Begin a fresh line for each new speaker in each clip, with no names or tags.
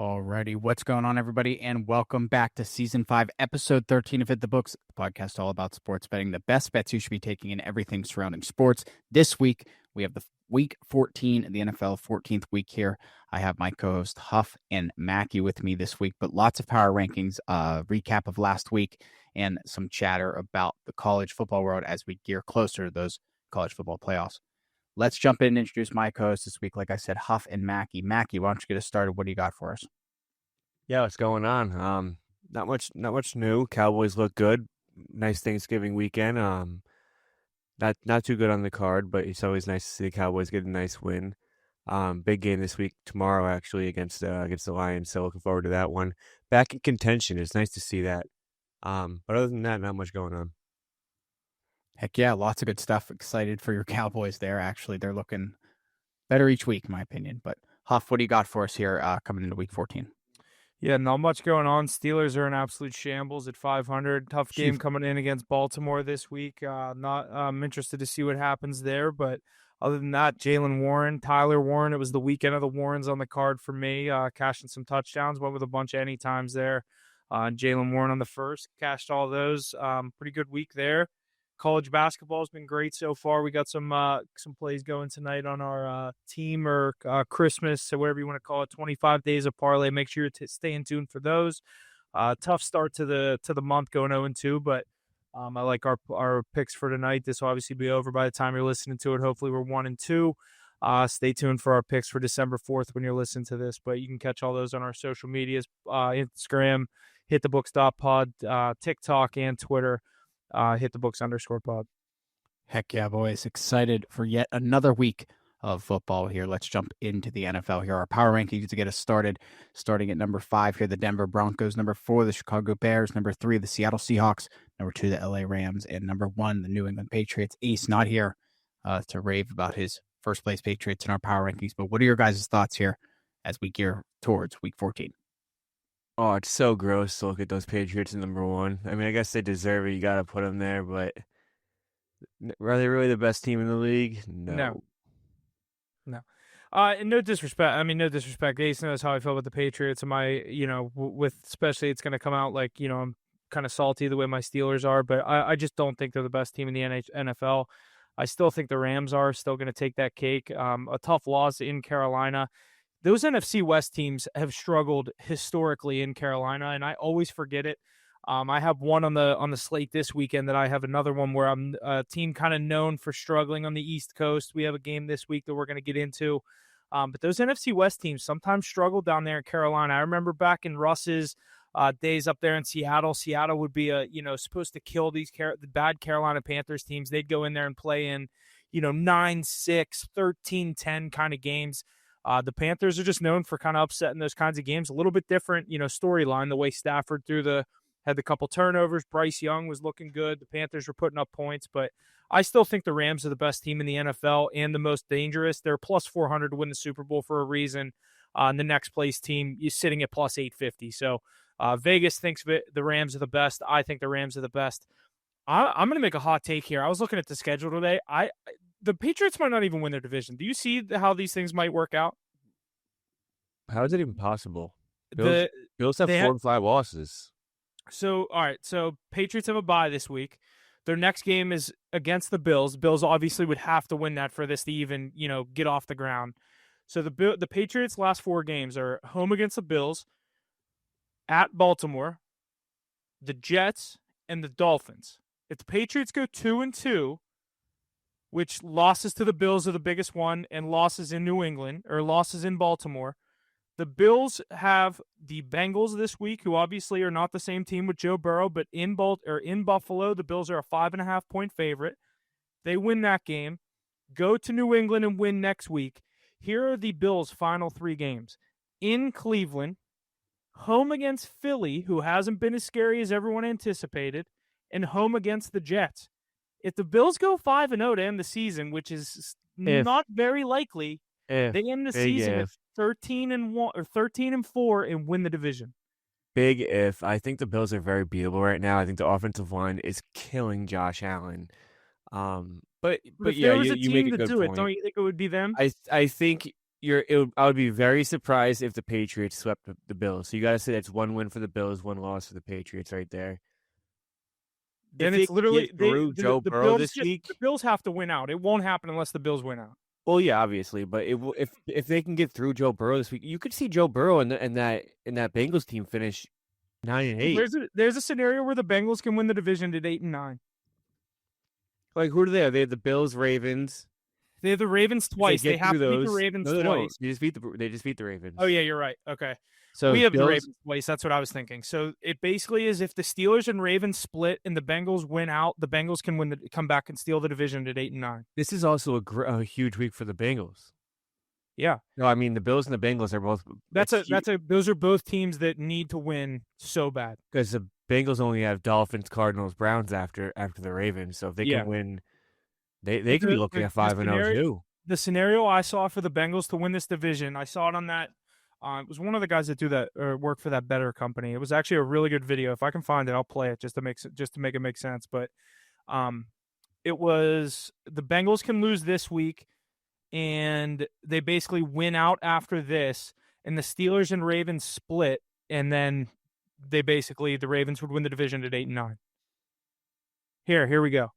Alrighty, what's going on, everybody, and welcome back to Season 5, Episode 13 of Hit the Books, the podcast all about sports betting, the best bets you should be taking in everything surrounding sports. This week, we have the Week 14 of the NFL, 14th week here. I have my co-host Huff and Mackie with me this week, but lots of power rankings, recap of last week, and some chatter about the college football world as we gear closer to those college football playoffs. Let's jump in and introduce my co-host this week. Like I said, Huff and Mackie. Mackie, why don't you get us started? What do you got for us?
Yeah, what's going on? Not much new. Cowboys look good. Nice Thanksgiving weekend. Not too good on the card, but it's always nice to see the Cowboys get a nice win. Big game this week tomorrow actually against the Lions. So looking forward to that one. Back in contention. It's nice to see that. But other than that, not much going on.
Heck yeah, lots of good stuff. Excited for your Cowboys there. Actually, they're looking better each week, in my opinion. But Huff, what do you got for us here coming into Week 14?
Yeah, not much going on. Steelers are in absolute shambles at 500. Tough game coming in against Baltimore this week. I'm interested to see what happens there. But other than that, Tyler Warren, it was the weekend of the Warrens on the card for me. Cashing some touchdowns, went with a bunch of anytimes there. Jalen Warren on the first, cashed all those. Pretty good week there. College basketball has been great so far. We got some plays going tonight on our team or Christmas, so whatever you want to call it. 25 days of parlay. Make sure you're staying tuned for those. Tough start to the month going 0-2, but I like our picks for tonight. This will obviously be over by the time you're listening to it. Hopefully we're 1-2. Stay tuned for our picks for December 4th when you're listening to this, but you can catch all those on our social medias, Instagram, HitTheBooks.pod, TikTok, and Twitter. HitTheBooks_pod.
Heck yeah, boys. Excited for yet another week of football here. Let's jump into the NFL here. Our power rankings to get us started. Starting at number 5 here, the Denver Broncos. Number 4, the Chicago Bears. Number 3, the Seattle Seahawks. Number 2, the LA Rams. And number 1, the New England Patriots. Ace not here to rave about his first place Patriots in our power rankings. But what are your guys' thoughts here as we gear towards Week 14?
Oh, it's so gross to look at those Patriots in number 1. I mean, I guess they deserve it. You got to put them there, but are they really the best team in the league? No.
And no disrespect. No disrespect. Ace knows how I feel about the Patriots. With especially it's going to come out like, I'm kind of salty the way my Steelers are, but I just don't think they're the best team in the NFL. I still think the Rams are still going to take that cake. A tough loss in Carolina. Those NFC West teams have struggled historically in Carolina, and I always forget it. I have one on the slate this weekend that I have another one where I'm a team kind of known for struggling on the East Coast. We have a game this week that we're going to get into. But those NFC West teams sometimes struggle down there in Carolina. I remember back in Russ's days up there in Seattle. Seattle would be supposed to kill the bad Carolina Panthers teams. They'd go in there and play in 9-6, 13-10 kind of games. The Panthers are just known for kind of upsetting those kinds of games. A little bit different, storyline, the way Stafford had the couple turnovers. Bryce Young was looking good. The Panthers were putting up points, but I still think the Rams are the best team in the NFL and the most dangerous. They're plus 400 to win the Super Bowl for a reason. And the next place team is sitting at plus 850. So Vegas thinks the Rams are the best. I think the Rams are the best. I'm going to make a hot take here. I was looking at the schedule today. The Patriots might not even win their division. Do you see how these things might work out?
How is it even possible? Bills have 4 and 5 losses.
So, all right. So, Patriots have a bye this week. Their next game is against the Bills. Bills obviously would have to win that for this to even, get off the ground. So, the Patriots' last 4 games are home against the Bills, at Baltimore, the Jets, and the Dolphins. If the Patriots go 2-2, which losses to the Bills are the biggest one, and losses in New England, or losses in Baltimore. The Bills have the Bengals this week, who obviously are not the same team with Joe Burrow, but in Buffalo, the Bills are a 5.5-point favorite. They win that game, go to New England and win next week. Here are the Bills' final 3 games. In Cleveland, home against Philly, who hasn't been as scary as everyone anticipated, and home against the Jets. If the Bills go 5-0 to end the season, which is not very likely, they end the season at 13-1 or 13-4 and win the division.
Big if. I think the Bills are very beatable right now. I think the offensive line is killing Josh Allen. But
if
yeah,
there was a
you
team
make a
to
good
do
point.
it, don't you think it would be them?
I think I would be very surprised if the Patriots swept the Bills. So you got to say that's 1 win for the Bills, 1 loss for the Patriots right there.
Then
If
it's
they
literally
get through Joe
the
Burrow
Bills
this week.
The Bills have to win out. It won't happen unless the Bills win out.
Well, yeah, obviously, but if they can get through Joe Burrow this week, you could see Joe Burrow and that Bengals team finish 9-8.
There's a scenario where the Bengals can win the division at 8-9.
Like, who do they have? They have the Bills, Ravens.
They have the Ravens twice. They have to beat the
those.
Ravens
No,
twice.
They just beat the Ravens.
Oh yeah, you're right. Okay.
So
we have
Bills,
the Ravens twice. That's what I was thinking. So it basically is if the Steelers and Ravens split and the Bengals win out, the Bengals can come back and steal the division at 8-9.
This is also a huge week for the Bengals.
Yeah.
No, I mean the Bills and the Bengals are both.
Those are both teams that need to win so bad.
Because the Bengals only have Dolphins, Cardinals, Browns after the Ravens. So if they can win, they could be looking at 5-0 too.
The scenario I saw for the Bengals to win this division, I saw it on that. It was one of the guys that do that or work for that Better company. It was actually a really good video. If I can find it, I'll play it just to make it make sense. But it was the Bengals can lose this week, and they basically win out after this, and the Steelers and Ravens split, and then the Ravens would win the division at 8-9. Here we go.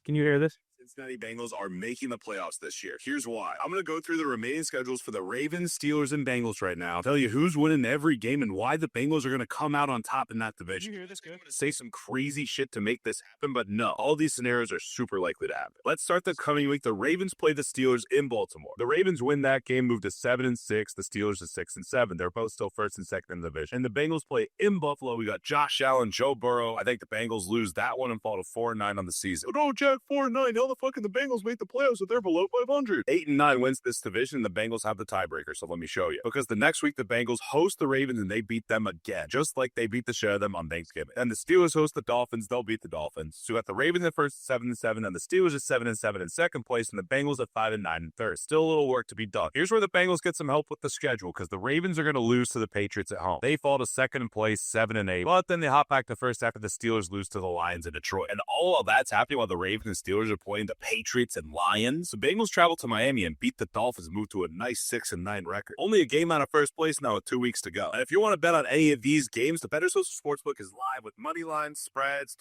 Can you hear this?
Cincinnati Bengals are making the playoffs this year. Here's why. I'm going to go through the remaining schedules for the Ravens, Steelers, and Bengals right now. Tell you who's winning every game and why the Bengals are going to come out on top in that division.
Did you hear this?
I'm going to say some crazy shit to make this happen, but no, all these scenarios are super likely to happen. Let's start the coming week. The Ravens play the Steelers in Baltimore. The Ravens win that game, move to 7-6. The Steelers to 6-7. They're both still first and second in the division. And the Bengals play in Buffalo. We got Josh Allen, Joe Burrow. I think the Bengals lose that one and fall to 4-9 on the season. Oh, no, Jack, 4-9. How the fuck can the Bengals make the playoffs if they're below 500? 8-9 wins this division, and the Bengals have the tiebreaker. So let me show you. Because the next week, the Bengals host the Ravens, and they beat them again, just like they beat the shit out of them on Thanksgiving. And the Steelers host the Dolphins. They'll beat the Dolphins. So you got the Ravens at first 7-7, and the Steelers at 7-7 in second place, and the Bengals at 5-9 in third. Still a little work to be done. Here's where the Bengals get some help with the schedule, because the Ravens are going to lose to the Patriots at home. They fall to second in place, 7-8. But then they hop back to first after the Steelers lose to the Lions in Detroit. And all of that's happening while the Ravens and Steelers are playing the Patriots and Lions. The Bengals travel to Miami and beat the Dolphins, move to a nice 6-9 record. Only a game out of first place now with 2 weeks to go. And if you want to bet on any of these games, the Better Social Sportsbook is live with money lines, spreads.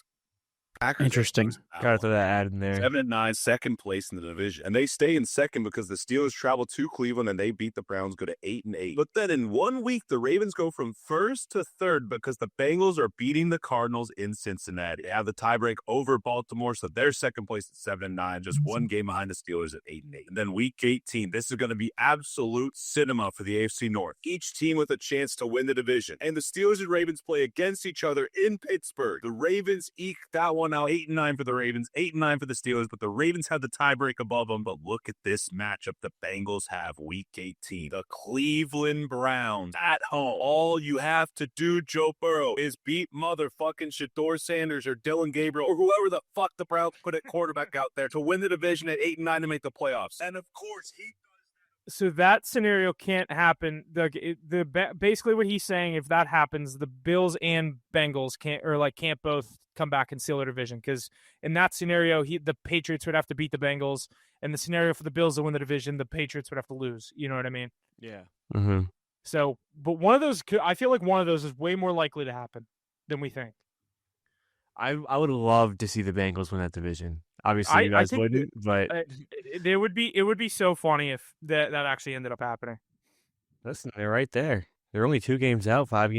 Packers.
Interesting.
Got to throw that ad in there.
7-9, second place in the division. And they stay in second because the Steelers travel to Cleveland and they beat the Browns, go to 8-8. But then in 1 week, the Ravens go from first to third because the Bengals are beating the Cardinals in Cincinnati. They have the tiebreak over Baltimore, so they're second place at 7-9, just one game behind the Steelers at 8-8. And then week 18, this is going to be absolute cinema for the AFC North. Each team with a chance to win the division. And the Steelers and Ravens play against each other in Pittsburgh. The Ravens eke that one out, 8-9 for the Ravens, 8-9 for the Steelers, but the Ravens have the tiebreak above them. But look at this matchup the Bengals have week 18. The Cleveland Browns at home. All you have to do, Joe Burrow, is beat motherfucking Shador Sanders or Dylan Gabriel or whoever the fuck the Browns put at quarterback out there to win the division at 8-9 to make the playoffs. And of course,
So that scenario can't happen. Basically what he's saying, if that happens, the Bills and Bengals can't both come back and seal their division, because in that scenario, the Patriots would have to beat the Bengals, and the scenario for the Bills to win the division, the Patriots would have to lose. You know what I mean?
Yeah. Mm-hmm.
So, but one of those, I feel like one of those is way more likely to happen than we think.
I would love to see the Bengals win that division. Obviously, you guys wouldn't, but
it would be so funny if that actually ended up happening.
Listen, they're right there. They're only 2 games out, 5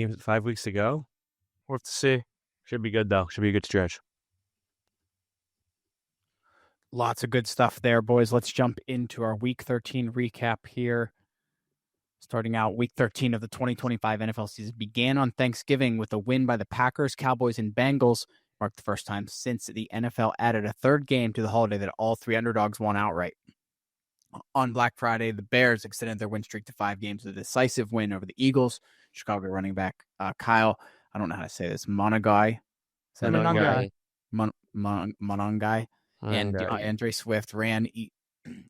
weeks to go.
We'll have to see.
Should be good though. Should be a good stretch.
Lots of good stuff there, boys. Let's jump into our Week 13 recap here. Starting out, Week 13 of the 2025 NFL season began on Thanksgiving with a win by the Packers, Cowboys, and Bengals. Marked the first time since the NFL added a third game to the holiday that all 3 underdogs won outright. On Black Friday, the Bears extended their win streak to 5 games with a decisive win over the Eagles. Chicago running back Kyle, I don't know how to say this, Monangai. Monangai. And Andre Swift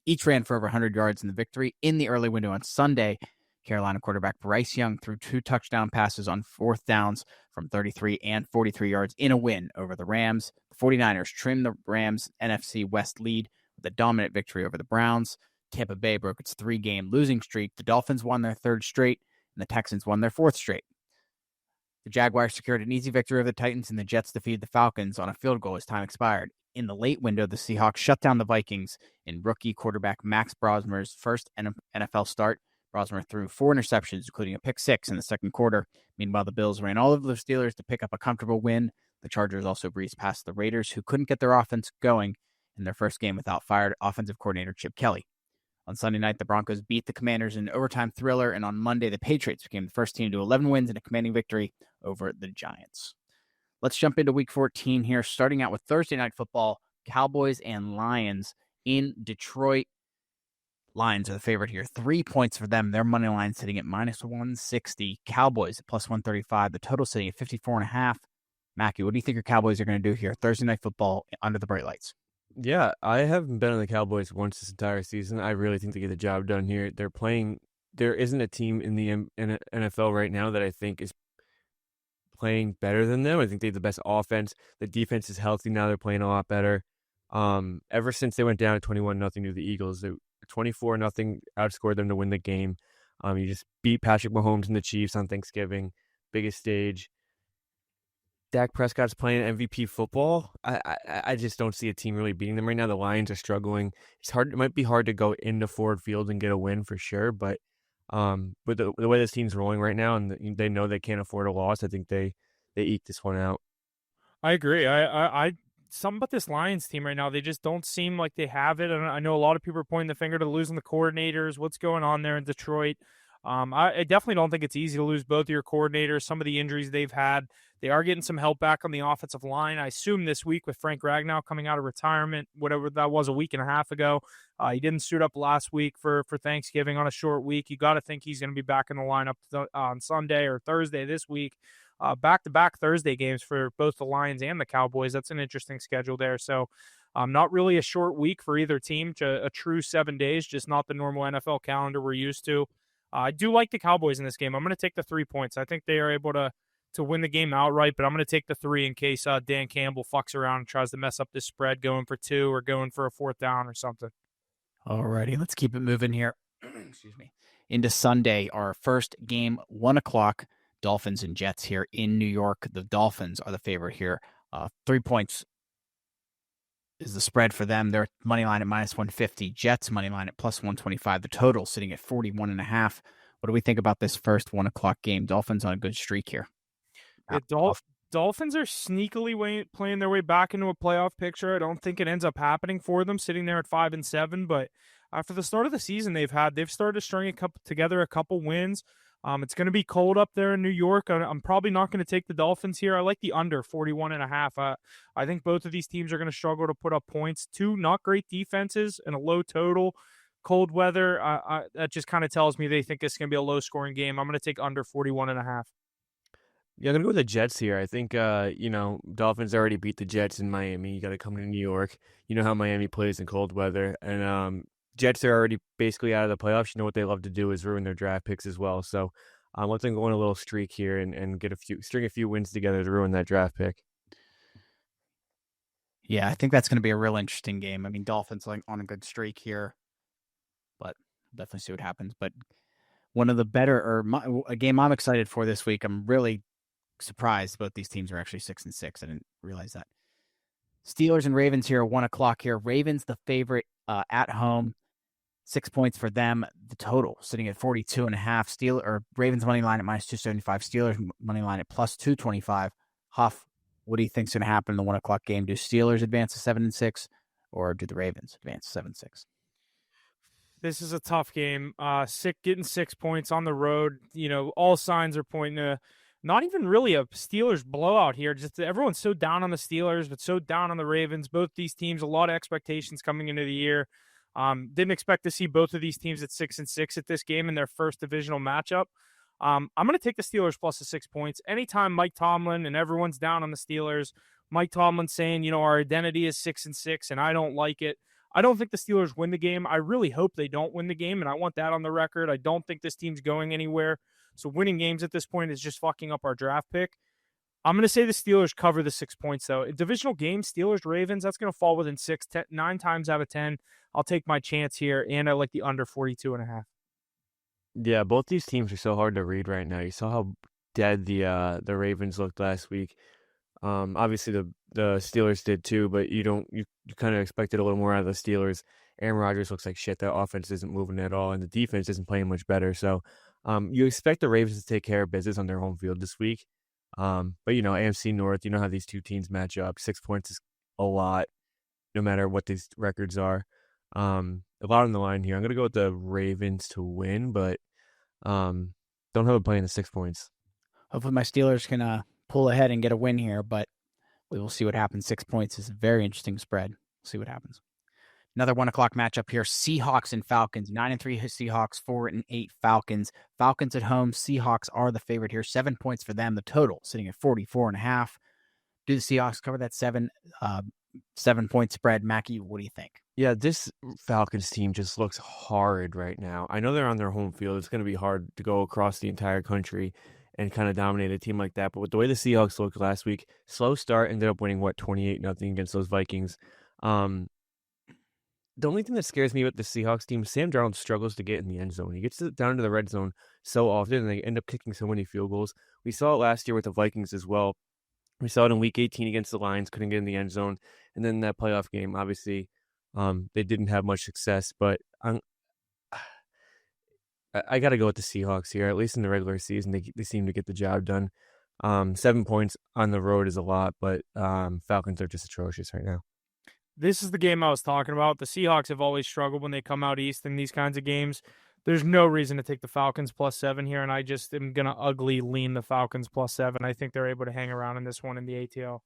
each ran for over 100 yards in the victory. In the early window on Sunday, Carolina quarterback Bryce Young threw 2 touchdown passes on 4th downs from 33 and 43 yards in a win over the Rams. The 49ers trimmed the Rams' NFC West lead with a dominant victory over the Browns. Tampa Bay broke its 3-game losing streak. The Dolphins won their 3rd straight, and the Texans won their 4th straight. The Jaguars secured an easy victory over the Titans, and the Jets defeated the Falcons on a field goal as time expired. In the late window, the Seahawks shut down the Vikings in rookie quarterback Max Brosmer's first NFL start. Brosmer threw 4 interceptions, including a pick 6 in the second quarter. Meanwhile, the Bills ran all over the Steelers to pick up a comfortable win. The Chargers also breezed past the Raiders, who couldn't get their offense going in their first game without fired offensive coordinator Chip Kelly. On Sunday night, the Broncos beat the Commanders in an overtime thriller, and on Monday, the Patriots became the first team to 11 wins in a commanding victory over the Giants. Let's jump into Week 14 here, starting out with Thursday Night Football, Cowboys and Lions in Detroit. Lions are the favorite here. 3 points for them. Their money line sitting at -160. Cowboys at +135. The total sitting at 54.5. Mackie, what do you think your Cowboys are going to do here? Thursday Night Football under the bright lights.
Yeah, I haven't been on the Cowboys once this entire season. I really think they get the job done here. They're playing. There isn't a team in the NFL right now that I think is playing better than them. I think they have the best offense. The defense is healthy now. They're playing a lot better. Ever since they went down 21-0 to the Eagles, they 24-0 outscored them to win the game. You just beat Patrick Mahomes and the Chiefs on Thanksgiving, biggest stage. Dak Prescott's playing MVP football. I just don't see a team really beating them right now. The Lions are struggling. It's hard. It might be hard to go into Ford Field and get a win for sure, but the way this team's rolling right now, and they know they can't afford a loss, I think they eke this one out.
I agree. I something about this Lions team right now, they just don't seem like they have it. And I know a lot of people are pointing the finger to losing the coordinators. What's going on there in Detroit? I definitely don't think it's easy to lose both of your coordinators. Some of the injuries they've had, they are getting some help back on the offensive line. I assume this week with Frank Ragnow coming out of retirement, whatever that was a week and a half ago, he didn't suit up last week for Thanksgiving on a short week. You got to think he's going to be back in the lineup on Sunday or Thursday this week. Back-to-back Thursday games for both the Lions and the Cowboys. That's an interesting schedule there. So not really a short week for either team, a true 7 days, just not the normal NFL calendar we're used to. I do like the Cowboys in this game. I'm going to take the 3 points. I think they are able to win the game outright, but I'm going to take the 3 in case Dan Campbell fucks around and tries to mess up this spread going for 2 or going for a 4th down or something.
All righty, let's keep it moving here. Excuse me. Into Sunday, our first game, 1 o'clock, Dolphins and Jets here in New York. The Dolphins are the favorite here. 3 points is the spread for them. Their money line at -150. Jets money line at +125. The total sitting at 41.5. What do we think about this first 1 o'clock game? Dolphins on a good streak here.
Dolphins are sneakily playing their way back into a playoff picture. I don't think it ends up happening for them, sitting there at 5-7. But after the start of the season they've started to string together a couple wins. It's going to be cold up there in New York. I'm probably not going to take the Dolphins here. I like the under 41.5. I think both of these teams are going to struggle to put up points. 2 not great defenses and a low total. Cold weather, that just kind of tells me they think it's going to be a low-scoring game. I'm going to take under 41.5.
Yeah, I'm going to go with the Jets here. I think, Dolphins already beat the Jets in Miami. You got to come to New York. You know how Miami plays in cold weather. And Jets are already basically out of the playoffs. You know what they love to do is ruin their draft picks as well. So let them go on a little streak here and string a few wins together to ruin that draft pick.
Yeah, I think that's going to be a real interesting game. I mean, Dolphins on a good streak here, but definitely see what happens. But one of the better, a game I'm excited for this week. I'm really surprised both these teams are actually 6-6. I didn't realize that. Steelers and Ravens here, 1 o'clock here. Ravens the favorite at home. 6 points for them. The total sitting at 42.5. Ravens money line at -275. Steelers money line at +225. Huff, what do you think's going to happen in the 1 o'clock game? Do Steelers advance to 7-6, or do the Ravens advance to 7-6?
This is a tough game. Getting 6 points on the road. All signs are pointing to not even really a Steelers blowout here. Just everyone's so down on the Steelers, but so down on the Ravens. Both these teams, a lot of expectations coming into the year. Didn't expect to see both of these teams at 6-6 at this game in their first divisional matchup. I'm going to take the Steelers plus the 6 points. Anytime Mike Tomlin and everyone's down on the Steelers, Mike Tomlin saying, our identity is 6-6 and I don't like it. I don't think the Steelers win the game. I really hope they don't win the game, and I want that on the record. I don't think this team's going anywhere. So winning games at this point is just fucking up our draft pick. I'm going to say the Steelers cover the 6 points, though. A divisional game, Steelers-Ravens, that's going to fall within 9 times out of 10. I'll take my chance here, and I like the under 42.5.
Yeah, both these teams are so hard to read right now. You saw how dead the Ravens looked last week. Obviously the Steelers did too, but you kind of expected a little more out of the Steelers. Aaron Rodgers looks like shit. Their offense isn't moving at all, and the defense isn't playing much better. So, you expect the Ravens to take care of business on their home field this week. But AFC North, you know how these two teams match up. 6 points is a lot, no matter what these records are. A lot on the line here. I'm gonna go with the Ravens to win, but don't have a play in the 6 points.
Hopefully my Steelers can pull ahead and get a win here, but we will see what happens. 6 points is a very interesting spread. We'll see what happens. Another 1 o'clock matchup here. Seahawks and Falcons. 9-3 Seahawks, 4-8 Falcons. Falcons at home. Seahawks are the favorite here. 7 points for them. The total sitting at 44.5. Do the Seahawks cover that 7-point spread? Mackie, what do you think?
Yeah, this Falcons team just looks hard right now. I know they're on their home field. It's going to be hard to go across the entire country and kind of dominate a team like that. But with the way the Seahawks looked last week, slow start, ended up winning, 28-0 against those Vikings. The only thing that scares me with the Seahawks team, Sam Darnold struggles to get in the end zone. He gets down to the red zone so often, and they end up kicking so many field goals. We saw it last year with the Vikings as well. We saw it in Week 18 against the Lions, couldn't get in the end zone. And then that playoff game, obviously, they didn't have much success. But I got to go with the Seahawks here. At least in the regular season, they seem to get the job done. 7 points on the road is a lot, but Falcons are just atrocious right now.
This is the game I was talking about. The Seahawks have always struggled when they come out east in these kinds of games. There's no reason to take the Falcons +7 here, and I just am going to ugly lean the Falcons +7. I think they're able to hang around in this one in the ATL.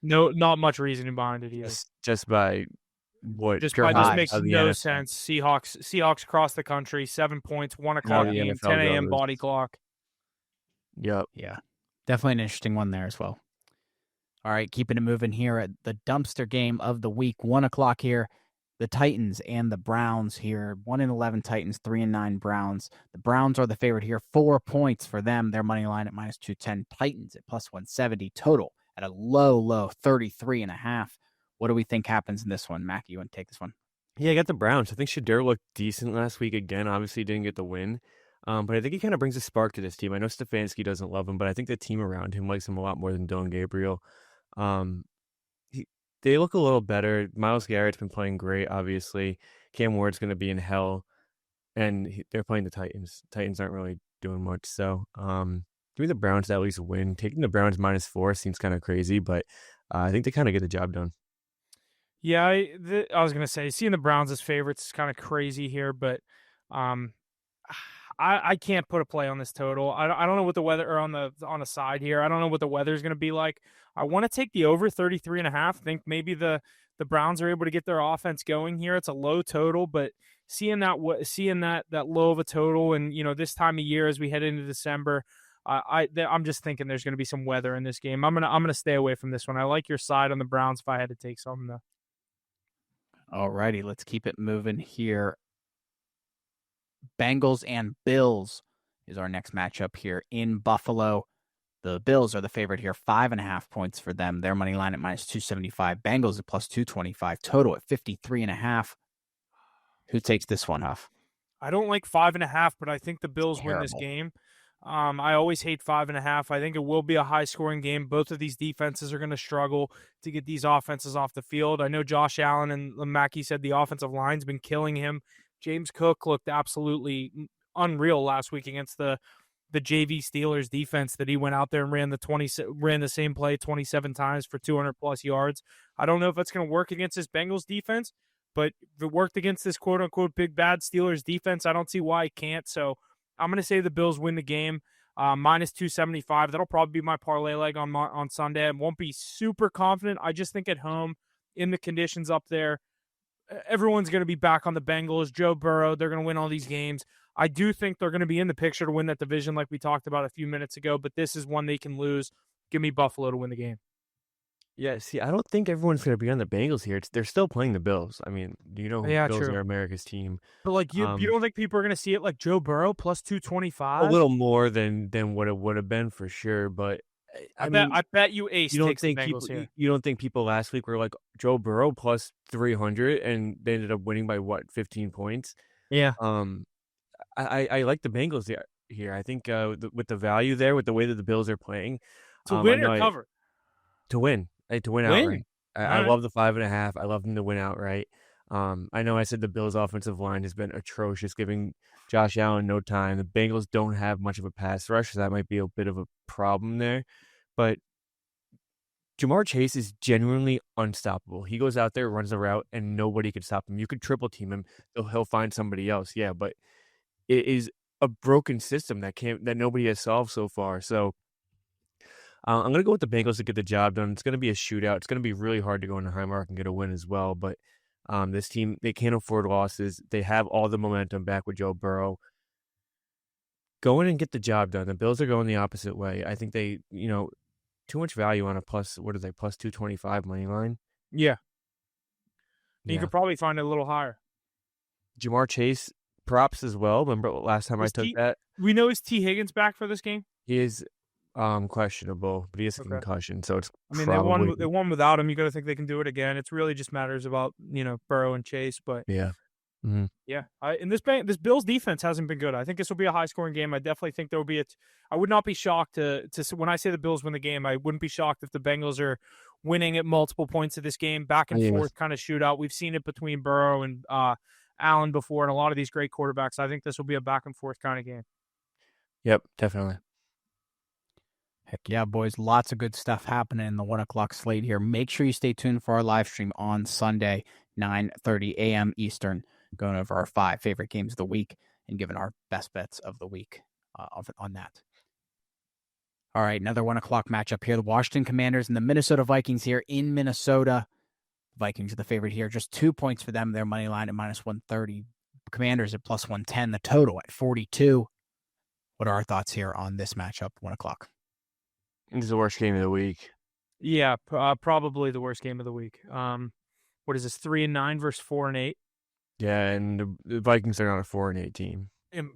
No, not much reasoning behind it either.
Just by what?
Just makes no sense. Seahawks across the country, 7 points, 1 o'clock game, 10 a.m. body clock.
Yep.
Yeah, definitely an interesting one there as well. All right, keeping it moving here at the dumpster game of the week, 1 o'clock here. The Titans and the Browns here. 1-11 Titans, 3-9 Browns. The Browns are the favorite here. 4 points for them. Their money line at -210. Titans at +170. Total at a low 33.5. What do we think happens in this one? Mackie, you want to take this one?
Yeah, I got the Browns. I think Shedeur looked decent last week again. Obviously, didn't get the win. But I think he kind of brings a spark to this team. I know Stefanski doesn't love him, but I think the team around him likes him a lot more than Dylan Gabriel. They look a little better. Myles Garrett's been playing great, obviously. Cam Ward's going to be in hell, and they're playing the Titans. Titans aren't really doing much, so give me the Browns to at least win. Taking the Browns -4 seems kind of crazy, but I think they kind of get the job done.
Yeah, I was going to say, seeing the Browns as favorites is kind of crazy here, but I can't put a play on this total. I don't know what the weather or on the side here. I don't know what the weather is going to be like. I want to take the over 33.5. I think maybe the Browns are able to get their offense going here. It's a low total, but seeing that low of a total, and this time of year as we head into December, I'm just thinking there's going to be some weather in this game. I'm gonna stay away from this one. I like your side on the Browns if I had to take something though.
All righty, let's keep it moving here. Bengals and Bills is our next matchup here in Buffalo. The Bills are the favorite here, 5.5 points for them. Their money line at -275. Bengals at +225. Total at 53.5. Who takes this one, Huff?
I don't like 5.5, but I think the Bills win this game. I always hate 5.5. I think it will be a high-scoring game. Both of these defenses are going to struggle to get these offenses off the field. I know Josh Allen and Mackey said the offensive line's been killing him. James Cook looked absolutely unreal last week against the JV Steelers defense that he went out there and ran the same play 27 times for 200+ yards. I don't know if that's going to work against this Bengals defense, but if it worked against this quote-unquote big bad Steelers defense, I don't see why it can't. So I'm going to say the Bills win the game, -275. That'll probably be my parlay leg on Sunday. I won't be super confident. I just think at home, in the conditions up there, everyone's going to be back on the Bengals. Joe Burrow, they're going to win all these games. I do think they're going to be in the picture to win that division like we talked about a few minutes ago, but this is one they can lose. Give me Buffalo to win the game.
Yeah, see, I don't think everyone's going to be on the Bengals here. They're still playing the Bills. I mean, Bills
true.
are America's team.
But you don't think people are going to see it like Joe Burrow +225?
A little more than what it would have been for sure, but
I bet you Ace
you don't
takes the
think
Bengals here.
you don't think people last week were like Joe Burrow plus 300 and they ended up winning by what 15 points?
Yeah.
I like the Bengals here. I think with the value there, with the way that the Bills are playing,
To
I
win
know
or cover?
to win. To win
Win.
outright. I
All right.
love the 5.5. I love them to win outright. I know I said the Bills' offensive line has been atrocious, giving Josh Allen no time. The Bengals don't have much of a pass rush, so that might be a bit of a problem there. But Jamar Chase is genuinely unstoppable. He goes out there, runs a route, and nobody can stop him. You could triple team him, he'll find somebody else. Yeah, but it is a broken system that nobody has solved so far. So I'm going to go with the Bengals to get the job done. It's going to be a shootout. It's going to be really hard to go into Highmark and get a win as well. But this team, they can't afford losses. They have all the momentum back with Joe Burrow. Go in and get the job done. The Bills are going the opposite way. I think they, too much value on a plus 225 money line.
Yeah.
Yeah.
You could probably find it a little higher.
Jamar Chase props as well. Remember last time I took that?
We know is T. Higgins back for this game?
He is questionable, but he has a concussion, so it's
they won without him. You got to think they can do it again. It's really just matters about Burrow and Chase, but
yeah. Mm-hmm.
Yeah, this Bills defense hasn't been good. I think this will be a high scoring game. I definitely think there will be I would not be shocked to when I say the Bills win the game. I wouldn't be shocked if the Bengals are winning at multiple points of this game, back and forth kind of shootout. We've seen it between Burrow and Allen before, and a lot of these great quarterbacks. I think this will be a back and forth kind of game.
Yep, definitely.
Heck yeah, boys. Lots of good stuff happening in the 1 o'clock slate here. Make sure you stay tuned for our live stream on Sunday, 9:30 a.m. Eastern, going over our 5 favorite games of the week and giving our best bets of the week on that. All right, another 1 o'clock matchup here. The Washington Commanders and the Minnesota Vikings here in Minnesota. Vikings are the favorite here. Just 2 points for them. Their money line at -130. Commanders at +110. The total at 42. What are our thoughts here on this matchup, 1 o'clock?
This is the worst game of the week.
Yeah, probably the worst game of the week. What is this, 3-9 versus 4-8?
Yeah, and the Vikings are not a 4-8 team.
And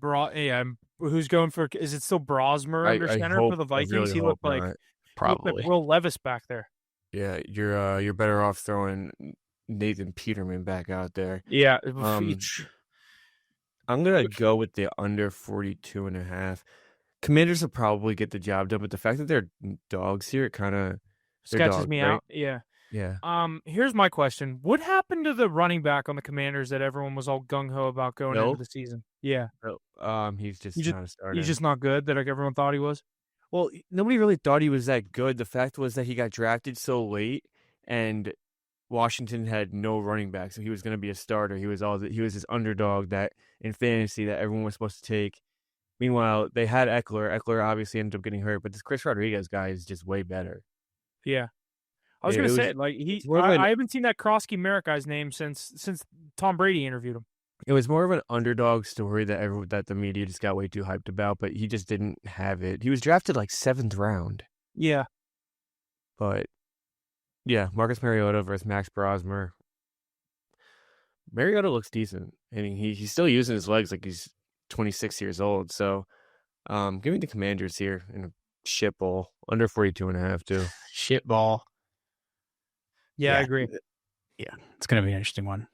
who's going for? Is it still Brosmer under center for the Vikings?
Really
he looked like
probably
Will Levis back there.
Yeah, you're better off throwing Nathan Peterman back out there.
Yeah,
I'm gonna go with the under 42.5. Commanders will probably get the job done, but the fact that they're dogs here, it kind of
sketches me out. Yeah. Here's my question: what happened to the running back on the Commanders that everyone was all gung ho about going into the season? Yeah.
He's just not a starter.
He's just not good that everyone thought he was.
Well, nobody really thought he was that good. The fact was that he got drafted so late, and Washington had no running back, so he was going to be a starter. He was this underdog that in fantasy that everyone was supposed to take. Meanwhile, they had Eckler. Eckler obviously ended up getting hurt, but this Chris Rodriguez guy is just way better.
Yeah. I was going to say, I haven't seen that Krosky Merrick guy's name since Tom Brady interviewed him.
It was more of an underdog story that the media just got way too hyped about, but he just didn't have it. He was drafted like 7th round.
Yeah.
But, yeah, Marcus Mariota versus Max Brosmer. Mariota looks decent. I mean, he's still using his legs like he's 26 years old. So, give me the Commanders here in a shit bowl. Under 42.5 too.
Shit ball.
Yeah, I agree.
Yeah, it's going to be an interesting one.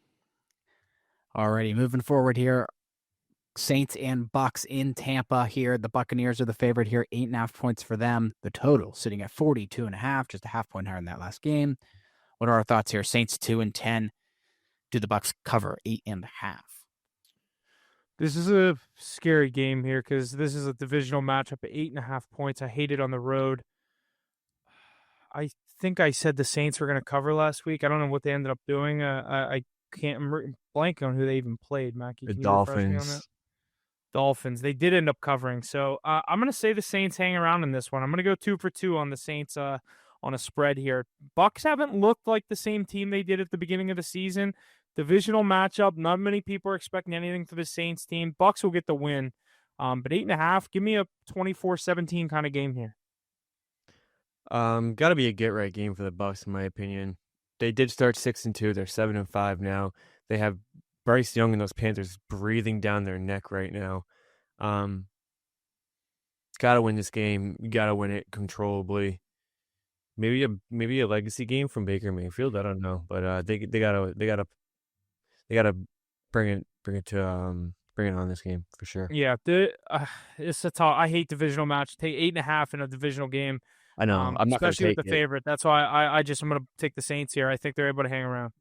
Alrighty, moving forward here. Saints and Bucks in Tampa here. The Buccaneers are the favorite here. 8.5 points for them. The total sitting at 42.5, just a half point higher than that last game. What are our thoughts here? Saints 2-10. Do the Bucks cover 8.5?
This is a scary game here because this is a divisional matchup at 8.5 points. I hate it on the road. I think I said the Saints were going to cover last week. I don't know what they ended up doing. I can't blank on who they even played, Mackie.
The Dolphins.
Dolphins. They did end up covering. So I'm going to say the Saints hang around in this one. I'm going to go 2 for 2 on the Saints on a spread here. Bucks haven't looked like the same team they did at the beginning of the season. Divisional matchup. Not many people are expecting anything for the Saints team. Bucks will get the win. But 8.5, give me a 24-17 kind of game here.
Got to be a get-right game for the Bucks, in my opinion. They did start 6-2. They're 7-5 now. They have Bryce Young and those Panthers breathing down their neck right now. got to win this game. You got to win it controllably. Maybe a legacy game from Baker Mayfield. I don't know, but they gotta bring it on this game for sure.
Yeah, it's a tough. I hate divisional match. Take 8.5 in a divisional game.
I know. I'm not going to
especially
take
with the
it.
favorite. That's why I'm going to take the Saints here. I think they're able to hang around.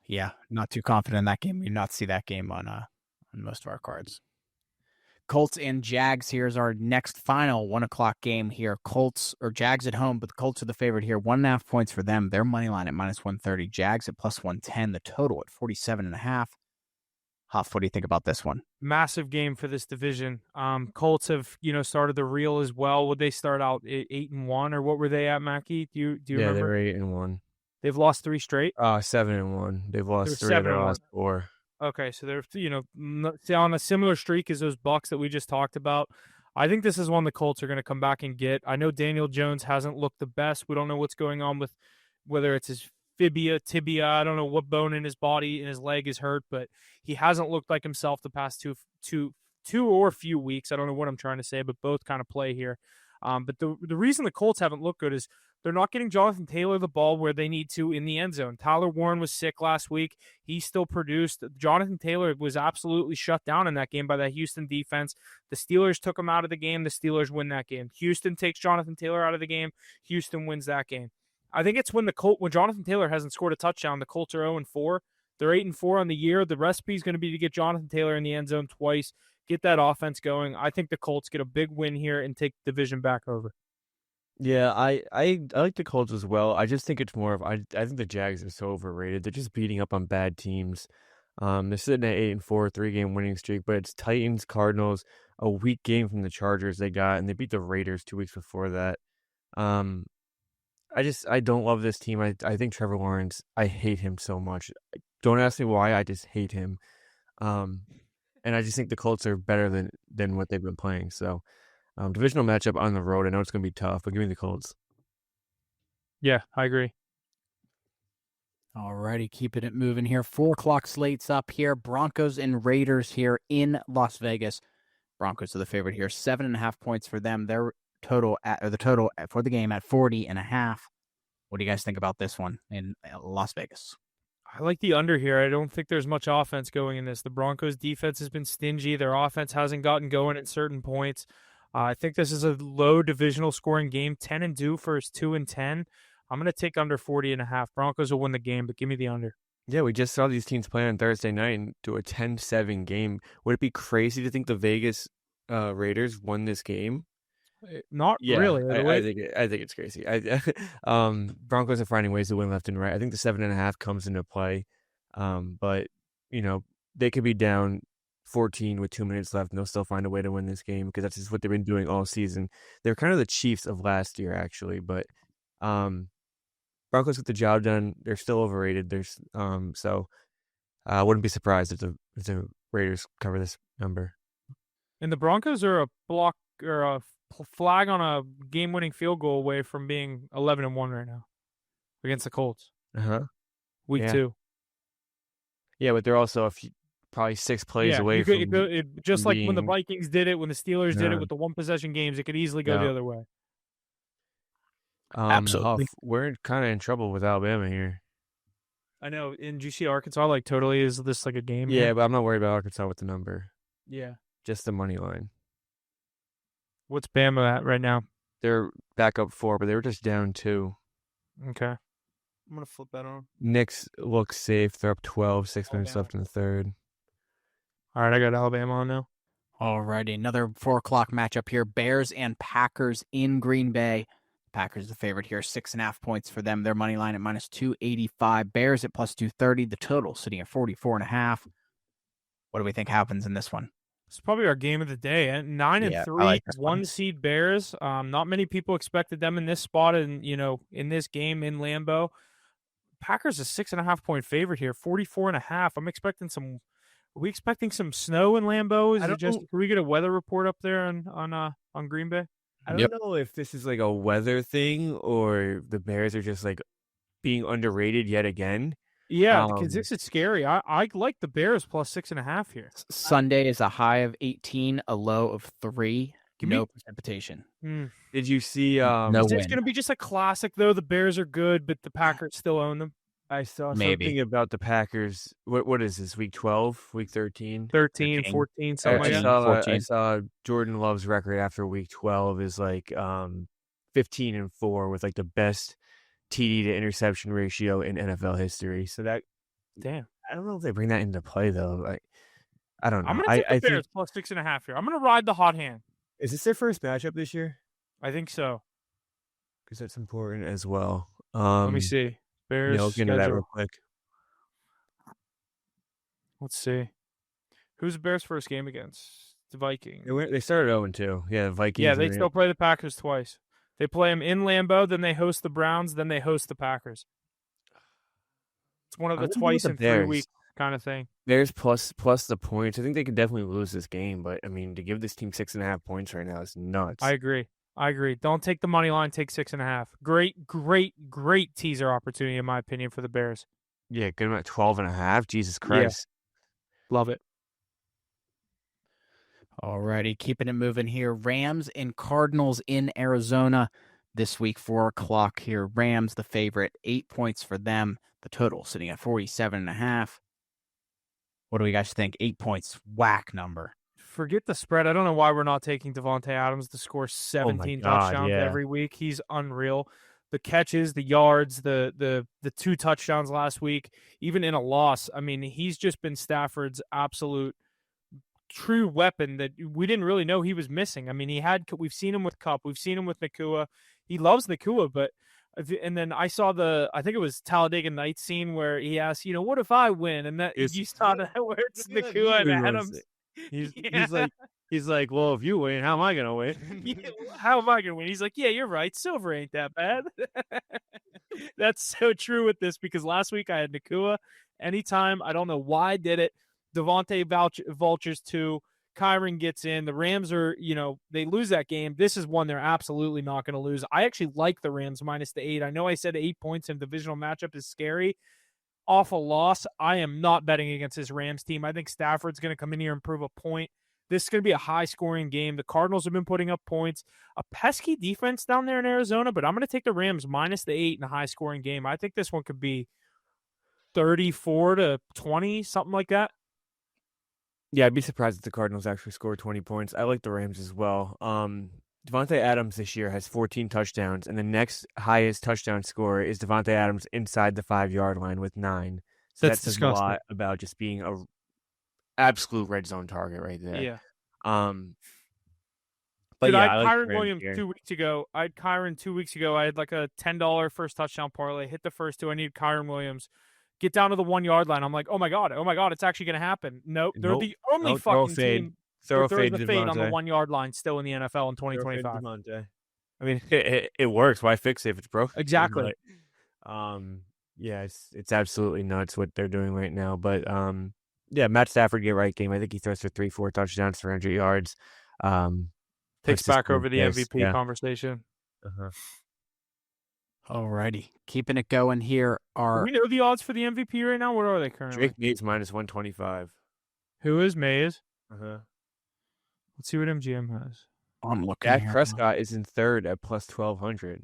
Yeah, not too confident in that game. You not see that game on most of our cards. Colts and Jags. Here's our next final 1:00 game here. Colts or Jags at home, but the Colts are the favorite here. 1.5 points for them. Their money line at -130. Jags at +110. The total at 47.5. Huff, what do you think about this one?
Massive game for this division. Colts have started the reel as well. Would they start out 8-1 or what were they at, Mackie? Do you remember?
They were 8-1.
They've lost 3 straight.
7-1. They've lost 3 of their last 4.
Okay, so they're on a similar streak as those Bucs that we just talked about. I think this is one the Colts are going to come back and get. I know Daniel Jones hasn't looked the best. We don't know what's going on with whether it's his tibia. I don't know what bone in his body and his leg is hurt, but he hasn't looked like himself the past two or few weeks. I don't know what I'm trying to say, but both kind of play here. But the reason the Colts haven't looked good is they're not getting Jonathan Taylor the ball where they need to in the end zone. Tyler Warren was sick last week. He still produced. Jonathan Taylor was absolutely shut down in that game by that Houston defense. The Steelers took him out of the game. The Steelers win that game. Houston takes Jonathan Taylor out of the game. Houston wins that game. I think it's when Jonathan Taylor hasn't scored a touchdown, the Colts are 0-4. They're 8-4 on the year. The recipe is going to be to get Jonathan Taylor in the end zone twice, get that offense going. I think the Colts get a big win here and take the division back over.
Yeah, I like the Colts as well. I just think it's more of I think the Jags are so overrated. They're just beating up on bad teams. They're sitting at 8-4, 3-game winning streak, but it's Titans, Cardinals, a weak game from the Chargers they got, and they beat the Raiders 2 weeks before that. I don't love this team. I think Trevor Lawrence, I hate him so much. Don't ask me why, I just hate him. And I just think the Colts are better than what they've been playing. So, divisional matchup on the road, I know it's going to be tough, but give me the Colts.
Yeah, I agree.
All righty, keeping it moving here. 4:00 slates up here. Broncos and Raiders here in Las Vegas. Broncos are the favorite here. 7.5 points for them. Their total for the game at 40.5. What do you guys think about this one in Las Vegas?
I like the under here. I don't think there's much offense going in this. The Broncos defense has been stingy. Their offense hasn't gotten going at certain points. I think this is a low divisional scoring game. 10-2 versus 2-10. I'm going to take under 40.5. Broncos will win the game, but give me the under.
Yeah, we just saw these teams play on Thursday night and do a 10-7 game. Would it be crazy to think the Vegas Raiders won this game?
Not really.
I think it's crazy. Broncos are finding ways to win left and right. I think the 7.5 comes into play, but they could be down 14 with 2 minutes left, and they'll still find a way to win this game because that's just what they've been doing all season. They're kind of the Chiefs of last year, actually, but Broncos get the job done. They're still overrated. So I wouldn't be surprised if the Raiders cover this number.
And the Broncos are a block or a flag on a game-winning field goal away from being 11-1 right now against the Colts. Week 2.
Yeah, but they're also probably 6 plays away from
just like when the Vikings did it, when the Steelers did it with the one-possession games, it could easily go the other way.
Absolutely.
We're kind of in trouble with Alabama here.
I know. And you see Arkansas, totally is this like a game?
Yeah, but I'm not worried about Arkansas with the number.
Yeah.
Just the money line.
What's Bama at right now?
They're back up 4, but they were just down 2.
Okay. I'm going to flip that on.
Knicks look safe. They're up 12, 6 minutes left in the third.
All right, I got Alabama on now.
All righty, another 4:00 matchup here. Bears and Packers in Green Bay. Packers the favorite here, 6.5 points for them. Their money line at -285. Bears at +230. The total sitting at 44.5. What do we think happens in this one?
It's probably our game of the day. 9-3, 1-seed Bears. Not many people expected them in this spot, and in this game in Lambeau. Packers a 6.5 point favorite here, 44.5. I'm expecting some. Are we expecting some snow in Lambeau? Can we get a weather report up there on Green Bay?
I don't know if this is like a weather thing or the Bears are just being underrated yet again.
Yeah, because this is scary. I like the Bears +6.5 here.
Sunday is a high of 18, a low of 3. No precipitation.
Did you see?
No
It's
win.
going to be just a classic, though. The Bears are good, but the Packers still own them.
I saw
Maybe.
something about the Packers. What is this? Week 12? Week 13?
13, 14, something like that.
14.
I saw Jordan Love's record after week 12 is like 15-4 with like the best TD to interception ratio in NFL history. So that,
damn,
I don't know if they bring that into play though. Like, I don't know.
I'm going to take the Bears
think,
plus 6.5 here. I'm going to ride the hot hand.
is this their first matchup this year?
I think so.
Because that's important as well.
Let me see. Bears
I'll get into that real quick.
Let's see. Who's the Bears' first game against? The Vikings.
They started 0-2. Yeah, the Vikings.
Yeah, they still play the Packers twice. They play them in Lambeau, then they host the Browns, then they host the Packers. It's one of the twice in 3 weeks kind of thing.
Bears plus the points. I think they could definitely lose this game, but I mean, to give this team 6.5 points right now is nuts.
I agree. Don't take the money line. Take 6.5. Great teaser opportunity, in my opinion, for the Bears.
Yeah, good at 12.5. Jesus Christ.
Yeah. Love it.
Alrighty, keeping it moving here. Rams and Cardinals in Arizona this week, 4:00 here. Rams, the favorite, 8 points for them. The total sitting at 47.5. What do we guys think? 8 points, whack number.
Forget the spread. I don't know why we're not taking Davante Adams to score 17 touchdowns every week. He's unreal. The catches, the yards, the 2 touchdowns last week, even in a loss. I mean, he's just been Stafford's absolute true weapon that we didn't really know he was missing. I mean, we've seen him with Kupp, we've seen him with Nakua. He loves Nakua, and then I saw I think it was Talladega Nights scene where he asked, what if I win? And that you saw that where it's Nakua and Adams.
He's like, well, if you win, how am I gonna win?
How am I gonna win? He's like, yeah, you're right. Silver ain't that bad. That's so true with this because last week I had Nakua. Anytime, I don't know why I did it. Devontae vultures 2. Kyron gets in. The Rams are, they lose that game. This is one they're absolutely not going to lose. I actually like the Rams minus the 8. I know I said 8 points in a divisional matchup is scary. Awful loss. I am not betting against this Rams team. I think Stafford's going to come in here and prove a point. This is going to be a high-scoring game. The Cardinals have been putting up points. A pesky defense down there in Arizona, but I'm going to take the Rams minus the 8 in a high-scoring game. I think this one could be 34-20, something like that.
Yeah, I'd be surprised if the Cardinals actually score 20 points. I like the Rams as well. Devontae Adams this year has 14 touchdowns, and the next highest touchdown scorer is Devontae Adams inside the 5-yard line with 9. So
That's
says
disgusting.
a lot about just being a absolute red zone target right there.
Yeah.
But
Dude,
yeah,
I had
like
Kyron Williams 2 weeks ago. I had Kyron 2 weeks ago. I had like a $10 first touchdown parlay. Hit the first 2. I needed Kyron Williams. Get down to the 1-yard line. I'm like, oh my god, it's actually going to happen. Nope, they're the only fucking team that throws the fade on the 1-yard line still in the NFL in 2025.
I mean, it works. Why fix it if it's broken?
Exactly.
But, yeah, it's absolutely nuts what they're doing right now. But yeah, Matt Stafford get right game. I think he throws for 3-4 touchdowns, 300 yards.
Takes back over the MVP conversation.
Alrighty, keeping it going here.
Do we know the odds for the MVP right now? What are they currently?
Drake Mays minus 125.
Who is Mays? Let's see what MGM has.
I'm looking.
Dak Prescott is in third at plus 1,200.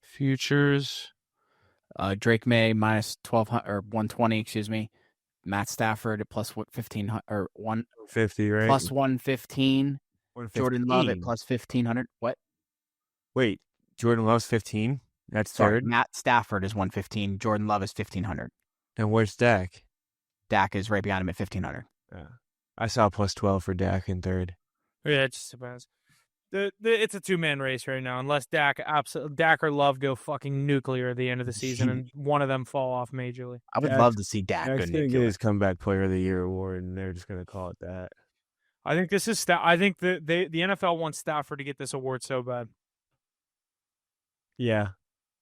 Futures.
Drake May minus 1,200 or 120. Excuse me. Matt Stafford at plus 1,500 or
150, right?
Plus 115. Jordan Love at plus 1,500. What?
Wait, Jordan Love's 15. That's
Sorry,
third.
Matt Stafford is 115. Jordan Love is 1,500.
And where's Dak?
Dak is right behind him at 1,500.
Yeah, I saw plus 12 for Dak in third.
Yeah, it just depends. It's a 2-man race right now. Unless Dak or Love go fucking nuclear at the end of the season, and one of them fall off majorly.
I would love to see Dak go
Dak's
nuclear.
gonna get his comeback player of the year award, and they're just gonna call it that.
I think this is. I think the NFL wants Stafford to get this award so bad.
Yeah,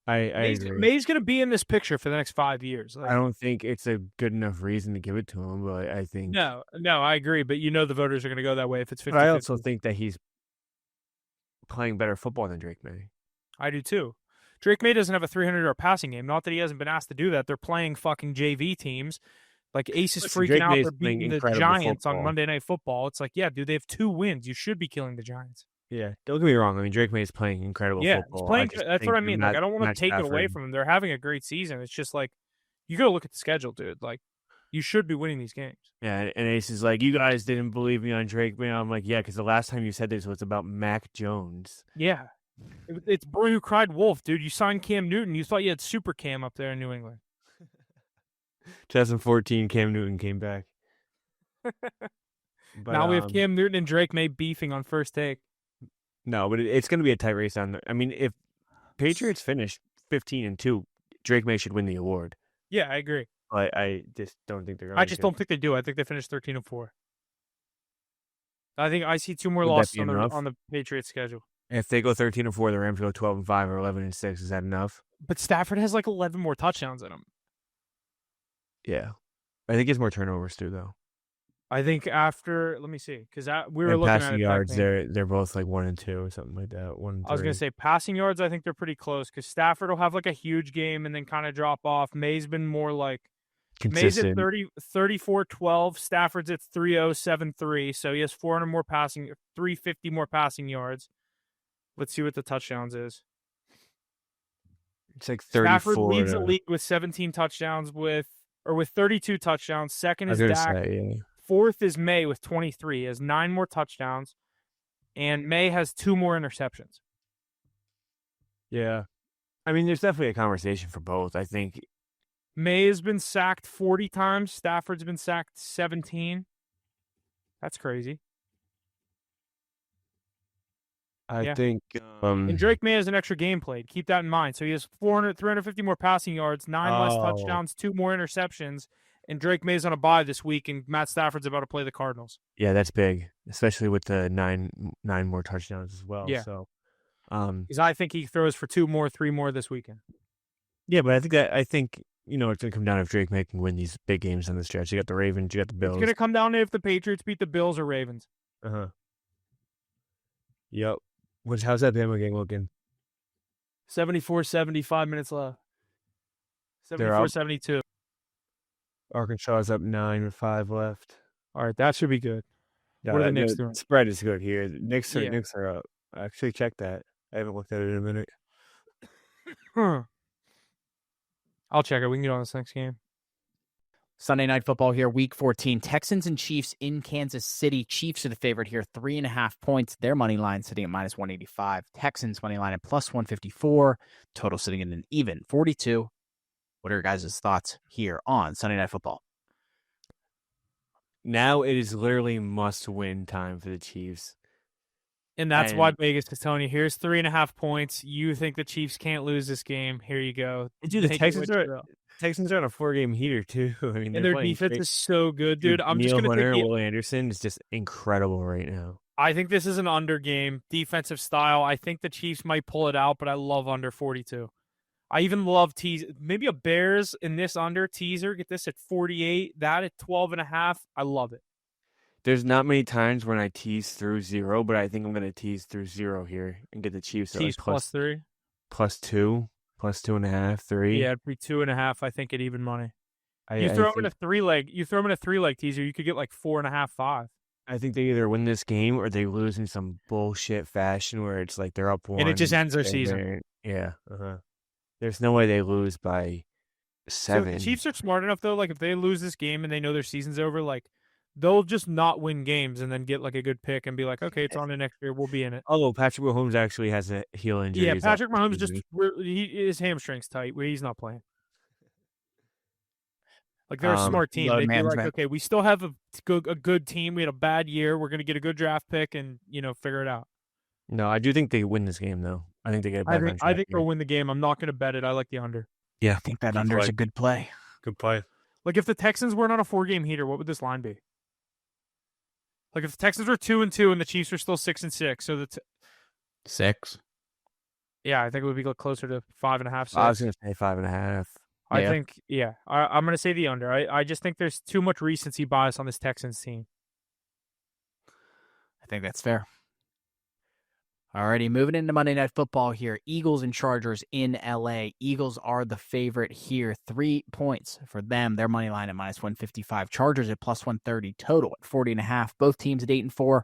I agree.
May's going to be in this picture for the next 5 years.
I don't think it's a good enough reason to give it to him, but I think
No, I agree. But the voters are going to go that way if it's 50-50.
But I also think that he's playing better football than Drake May.
I do too. Drake May doesn't have a 300-yard passing game. Not that he hasn't been asked to do that. They're playing fucking JV teams. Like Ace is freaking out for beating the Giants on Monday Night Football. It's like, yeah, dude, they have 2 wins. You should be killing the Giants.
Yeah, don't get me wrong. I mean, Drake May is playing incredible
Yeah,
football.
he's playing.
just
That's
think
what I mean. Like, I don't want
Matt
to take it away
Stafford.
from him. They're having a great season. It's just like you got to look at the schedule, dude. Like, you should be winning these games.
Yeah, and Ace is like, you guys didn't believe me on Drake May. I'm like, yeah, because the last time you said this was about Mac Jones.
Yeah, it's boy who cried wolf, dude. You signed Cam Newton. You thought you had Super Cam up there in New England.
2014, Cam Newton came back. But,
now we have Cam Newton and Drake May beefing on First Take.
No, but it's going to be a tight race on. I mean, if Patriots finish 15-2, Drake May should win the award.
Yeah, I agree.
But I just don't think they're going to.
I just don't think they do. I think they finished 13-4. I think I see 2 more
Would that
losses
be
on the Patriots schedule.
If they go 13-4, the Rams go 12-5 or 11-6. Is that enough?
But Stafford has like 11 more touchdowns in him.
Yeah, I think he has more turnovers too, though.
I think after, let me see, because we were
And
looking
passing
at it.
yards, they're both like 1 and 2 or something like that. 1 and 3.
I was gonna say passing yards. I think they're pretty close because Stafford will have like a huge game and then kind of drop off. May's been more like
consistent.
May's at 34-12. Stafford's at 30-7-3. So he has 350 more passing yards. Let's see what the touchdowns is.
It's like 34.
Stafford leads the league with 17 touchdowns with 32 touchdowns. Second is Dak. Fourth is May with 23. He has 9 more touchdowns, and May has 2 more interceptions.
Yeah. I mean, there's definitely a conversation for both. I think
May has been sacked 40 times. Stafford's been sacked 17. That's crazy.
I think
and Drake May has an extra game played. Keep that in mind. So he has 350 more passing yards, 9 less touchdowns, 2 more interceptions, and Drake May's on a bye this week, and Matt Stafford's about to play the Cardinals.
Yeah, that's big, especially with the nine more touchdowns as well.
Yeah.
So,
because I think he throws for 2 more, 3 more this weekend.
Yeah, but I think it's going to come down if Drake May can win these big games on the stretch. You got the Ravens, you got the Bills.
It's going to come down to if the Patriots beat the Bills or Ravens.
Yep. How's that Bama game looking?
74-70, 5 minutes left. 74-72.
Arkansas is up 9 with 5 left.
All right, that should be good.
Yeah,
what are the Knicks doing?
Spread is good here. Knicks are up. I actually checked that. I haven't looked at it in a minute.
I'll check it. We can get on this next game.
Sunday Night Football here, Week 14. Texans and Chiefs in Kansas City. Chiefs are the favorite here, 3.5 points. Their money line sitting at -185. Texans money line at +154. Total sitting in an even 42. What are your guys' thoughts here on Sunday Night Football?
Now it is literally must-win time for the Chiefs.
And that's why Vegas is telling you, here's 3.5 points. You think the Chiefs can't lose this game. Here you go.
Dude, the Texans are on a 4-game heater, too. I mean,
and their defense is so good, dude. I'm just going to
take Will Anderson is just incredible right now.
I think this is an under game, defensive style. I think the Chiefs might pull it out, but I love under 42. I even love maybe a Bears in this under teaser. Get this at 48, that at 12.5. I love it.
There's not many times when I tease through 0, but I think I'm going to tease through 0 here and get the Chiefs
tease
at
+3,
+2, +2.5, 3.
Yeah, it'd be 2.5. I think at even money. You throw them in a 3-leg teaser, you could get like 4.5, 5.
I think they either win this game or they lose in some bullshit fashion where it's like they're up 1
and it just ends their season.
Yeah. There's no way they lose by 7.
So the Chiefs are smart enough though. Like if they lose this game and they know their season's over, like they'll just not win games and then get like a good pick and be like, okay, it's on to next year. We'll be in it.
Although Patrick Mahomes actually has a heel injury.
Yeah, Patrick Mahomes his hamstring's tight. He's not playing. Like they're a smart team. They'd be like, okay, we still have a good team. We had a bad year. We're going to get a good draft pick and figure it out.
No, I do think they win this game though. I think they get.
I think they'll win the game. I'm not going to bet it. I like the under.
Yeah,
I think that under is a good play.
Good play.
Like if the Texans weren't on a 4-game heater, what would this line be? Like if the Texans were 2-2 and the Chiefs are still 6-6, so
6.
Yeah, I think it would be closer to 5.5. 6.
I was going to say 5.5.
I think, I'm going to say the under. I just think there's too much recency bias on this Texans team.
I think that's fair. Alrighty, moving into Monday Night Football here. Eagles and Chargers in LA. Eagles are the favorite here. 3 points for them. Their money line at -155. Chargers at +130. Total at 40.5. Both teams at 8-4.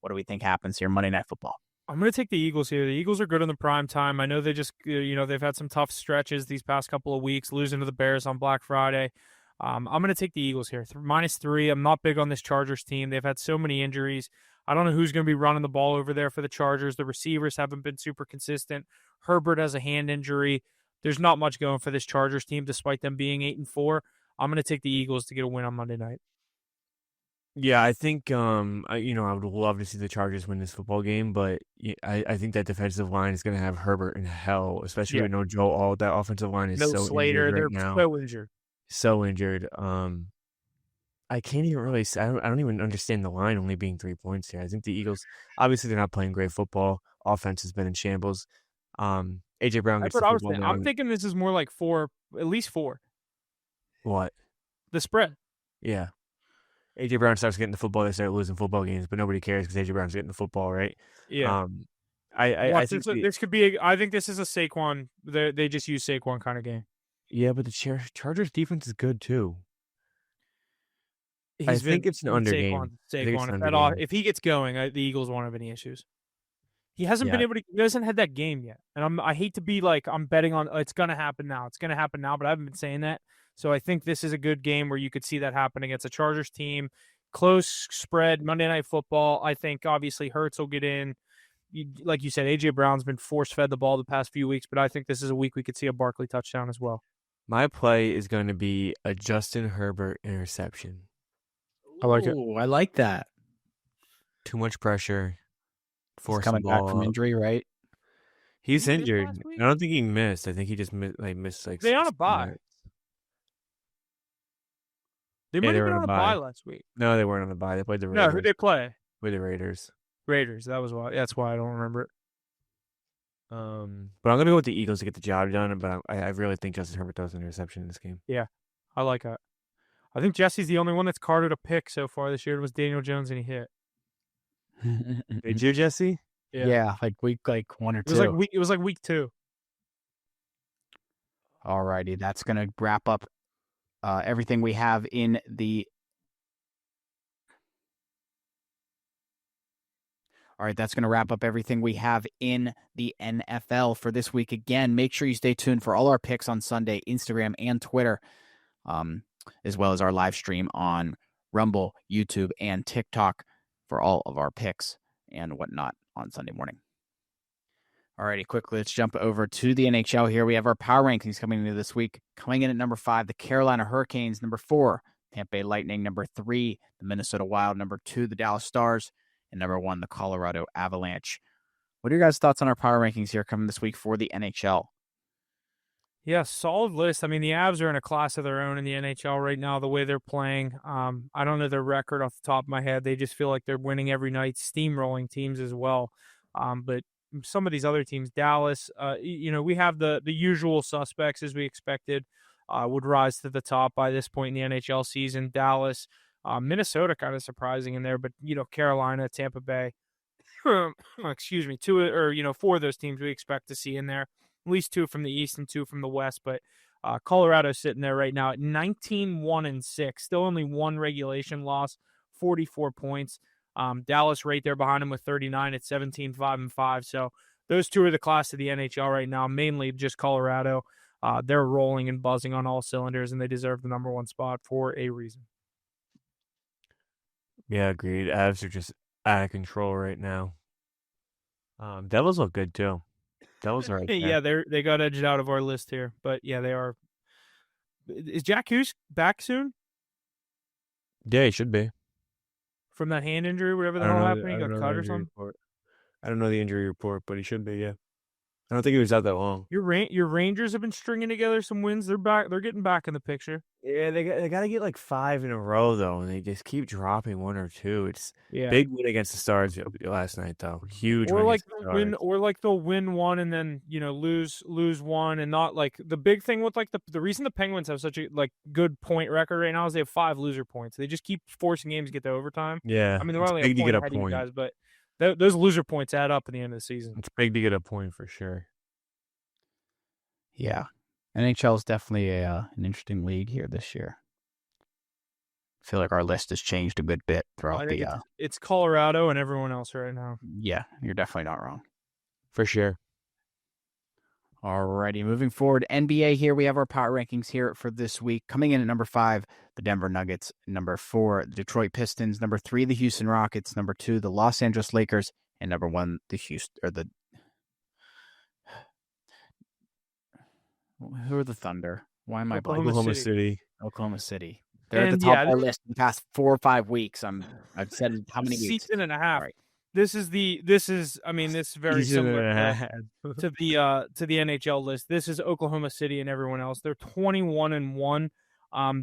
What do we think happens here Monday Night Football?
I'm going to take the Eagles here. The Eagles are good in the prime time. I know they just, they've had some tough stretches these past couple of weeks, losing to the Bears on Black Friday. I'm going to take the Eagles here. -3. I'm not big on this Chargers team. They've had so many injuries. I don't know who's going to be running the ball over there for the Chargers. The receivers haven't been super consistent. Herbert has a hand injury. There's not much going for this Chargers team, despite them being 8-4. I'm going to take the Eagles to get a win on Monday night.
Yeah, I think I would love to see the Chargers win this football game, but I think that defensive line is going to have Herbert in hell, especially with no Joe Alt. That offensive line is
No
so
Slater.
injured
They're
right now.
so injured.
So injured. I can't even really. I don't even understand the line only being 3 points here. I think the Eagles, obviously, they're not playing great football. Offense has been in shambles. AJ Brown gets the football down.
I'm thinking this is more like 4, at least 4.
What?
The spread.
Yeah. AJ Brown starts getting the football, they start losing football games, but nobody cares because AJ Brown's getting the football, right?
Yeah.
I think
this could be. I think this is a Saquon. They just use Saquon kind of game.
Yeah, but the Chargers defense is good too. I think it's an under game.
Saquon. If he gets going, the Eagles won't have any issues. He hasn't been able to. He hasn't had that game yet, and I hate to be like I'm betting on it's going to happen now. It's going to happen now, but I haven't been saying that. So I think this is a good game where you could see that happen against a Chargers team. Close spread, Monday Night Football. I think obviously Hurts will get in. Like you said, A.J. Brown's been force-fed the ball the past few weeks, but I think this is a week we could see a Barkley touchdown as well.
My play is going to be a Justin Herbert interception.
I like it. I like that.
Too much pressure.
He's coming back from injury, right?
He's injured. I don't think he missed. I think he just missed like.
They on a bye. They might have been on a bye last week.
No, they weren't on the bye. They played the Raiders.
No, who'd they play?
With the Raiders.
Raiders. That's why I don't remember it.
But I'm gonna go with the Eagles to get the job done. But I really think Justin Herbert does an interception in this game.
Yeah, I like that. I think Jesse's the only one that's carded a pick so far this year. It was Daniel Jones, and he hit.
Did you, Jesse?
Yeah, like week 1 or 2.
It was like week 2.
Alrighty, that's gonna wrap up everything we have in the. All right, that's going to wrap up everything we have in the NFL for this week. Again, make sure you stay tuned for all our picks on Sunday, Instagram and Twitter, as well as our live stream on Rumble, YouTube, and TikTok for all of our picks and whatnot on Sunday morning. All righty, quickly, let's jump over to the NHL here. We have our power rankings coming into this week. Coming in at number 5, the Carolina Hurricanes. Number 4, Tampa Bay Lightning. Number 3, the Minnesota Wild. Number 2, the Dallas Stars. And number 1, the Colorado Avalanche. What are your guys' thoughts on our power rankings here coming this week for the NHL?
Yeah, solid list. I mean, the Avs are in a class of their own in the NHL right now, the way they're playing. I don't know their record off the top of my head. They just feel like they're winning every night, steamrolling teams as well. But some of these other teams, Dallas, we have the usual suspects as we expected, would rise to the top by this point in the NHL season. Dallas, Minnesota kind of surprising in there, but Carolina, Tampa Bay, excuse me, 4 of those teams we expect to see in there, at least 2 from the East and 2 from the West. But Colorado's sitting there right now at 19-1-6, still only 1 regulation loss, 44 points. Dallas right there behind them with 39 at 17-5-5. So those 2 are the class of the NHL right now, mainly just Colorado. They're rolling and buzzing on all cylinders, and they deserve the number 1 spot for a reason.
Yeah, agreed. Avs are just out of control right now. Devils look good too. Devils are right there.
Yeah, they got edged out of our list here, but yeah, they are. Is Jack Hughes back soon?
Yeah, he should be.
From that hand injury, whatever the hell happened, he got cut or something.
I don't know the injury report, but he should be. Yeah, I don't think he was out that long.
Your Rangers have been stringing together some wins. They're back. They're getting back in the picture.
Yeah, they got to get like 5 in a row though, and they just keep dropping 1 or 2. It's big win against the Stars last night though, huge.
Or they'll win 1 and then lose 1, and not like the big thing with like the reason the Penguins have such a good point record right now is they have 5 loser points. They just keep forcing games to get to overtime.
Yeah,
I mean they're only big to get a point, guys, but those loser points add up at the end of the season.
It's big to get a point for sure.
Yeah. NHL is definitely an interesting league here this year. I feel like our list has changed a good bit throughout
I think
the.
it's Colorado and everyone else right now.
Yeah, you're definitely not wrong.
For sure.
Alrighty, moving forward, NBA here. We have our power rankings here for this week. Coming in at number 5, the Denver Nuggets. Number 4, the Detroit Pistons. Number 3, the Houston Rockets. Number 2, the Los Angeles Lakers. And number 1, who are the Thunder? Why am I blanking?
Oklahoma City.
Oklahoma City. They're at the
And
top of our list in the past 4 or 5 weeks. I've said how many weeks?
Season and a half.
Right.
This is very similar to the NHL list. This is Oklahoma City and everyone else. They're 21-1.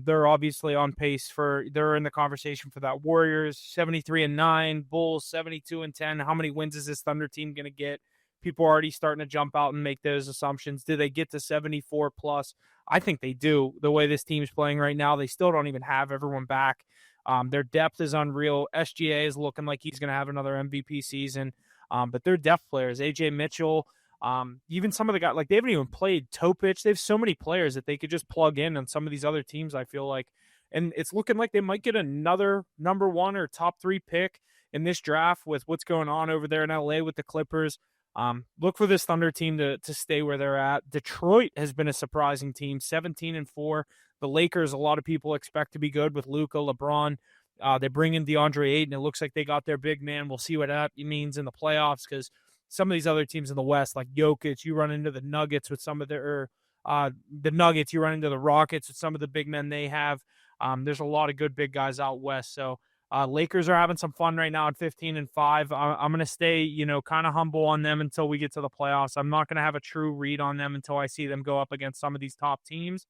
They're obviously on pace they're in the conversation for that. Warriors 73-9, Bulls 72-10. How many wins is this Thunder team going to get? People are already starting to jump out and make those assumptions. Do they get to 74 plus? I think they do. The way this team's playing right now, they still don't even have everyone back. Their depth is unreal. SGA is looking like he's going to have another MVP season. But their depth players, AJ Mitchell, even some of the guys, like they haven't even played Topic. They have so many players that they could just plug in on some of these other teams, I feel like. And it's looking like they might get another number 1 or top 3 pick in this draft with what's going on over there in LA with the Clippers. Look for this Thunder team to stay where they're at. Detroit has been a surprising team, 17-4. The Lakers, a lot of people expect to be good with Luka, LeBron. They bring in DeAndre Ayton. It looks like they got their big man. We'll see what that means in the playoffs because some of these other teams in the West, like Jokic, you run into the Nuggets with some of the Nuggets, you run into the Rockets with some of the big men they have. There's a lot of good big guys out West. So Lakers are having some fun right now at 15-5. I'm going to stay, kind of humble on them until we get to the playoffs. I'm not going to have a true read on them until I see them go up against some of these top teams.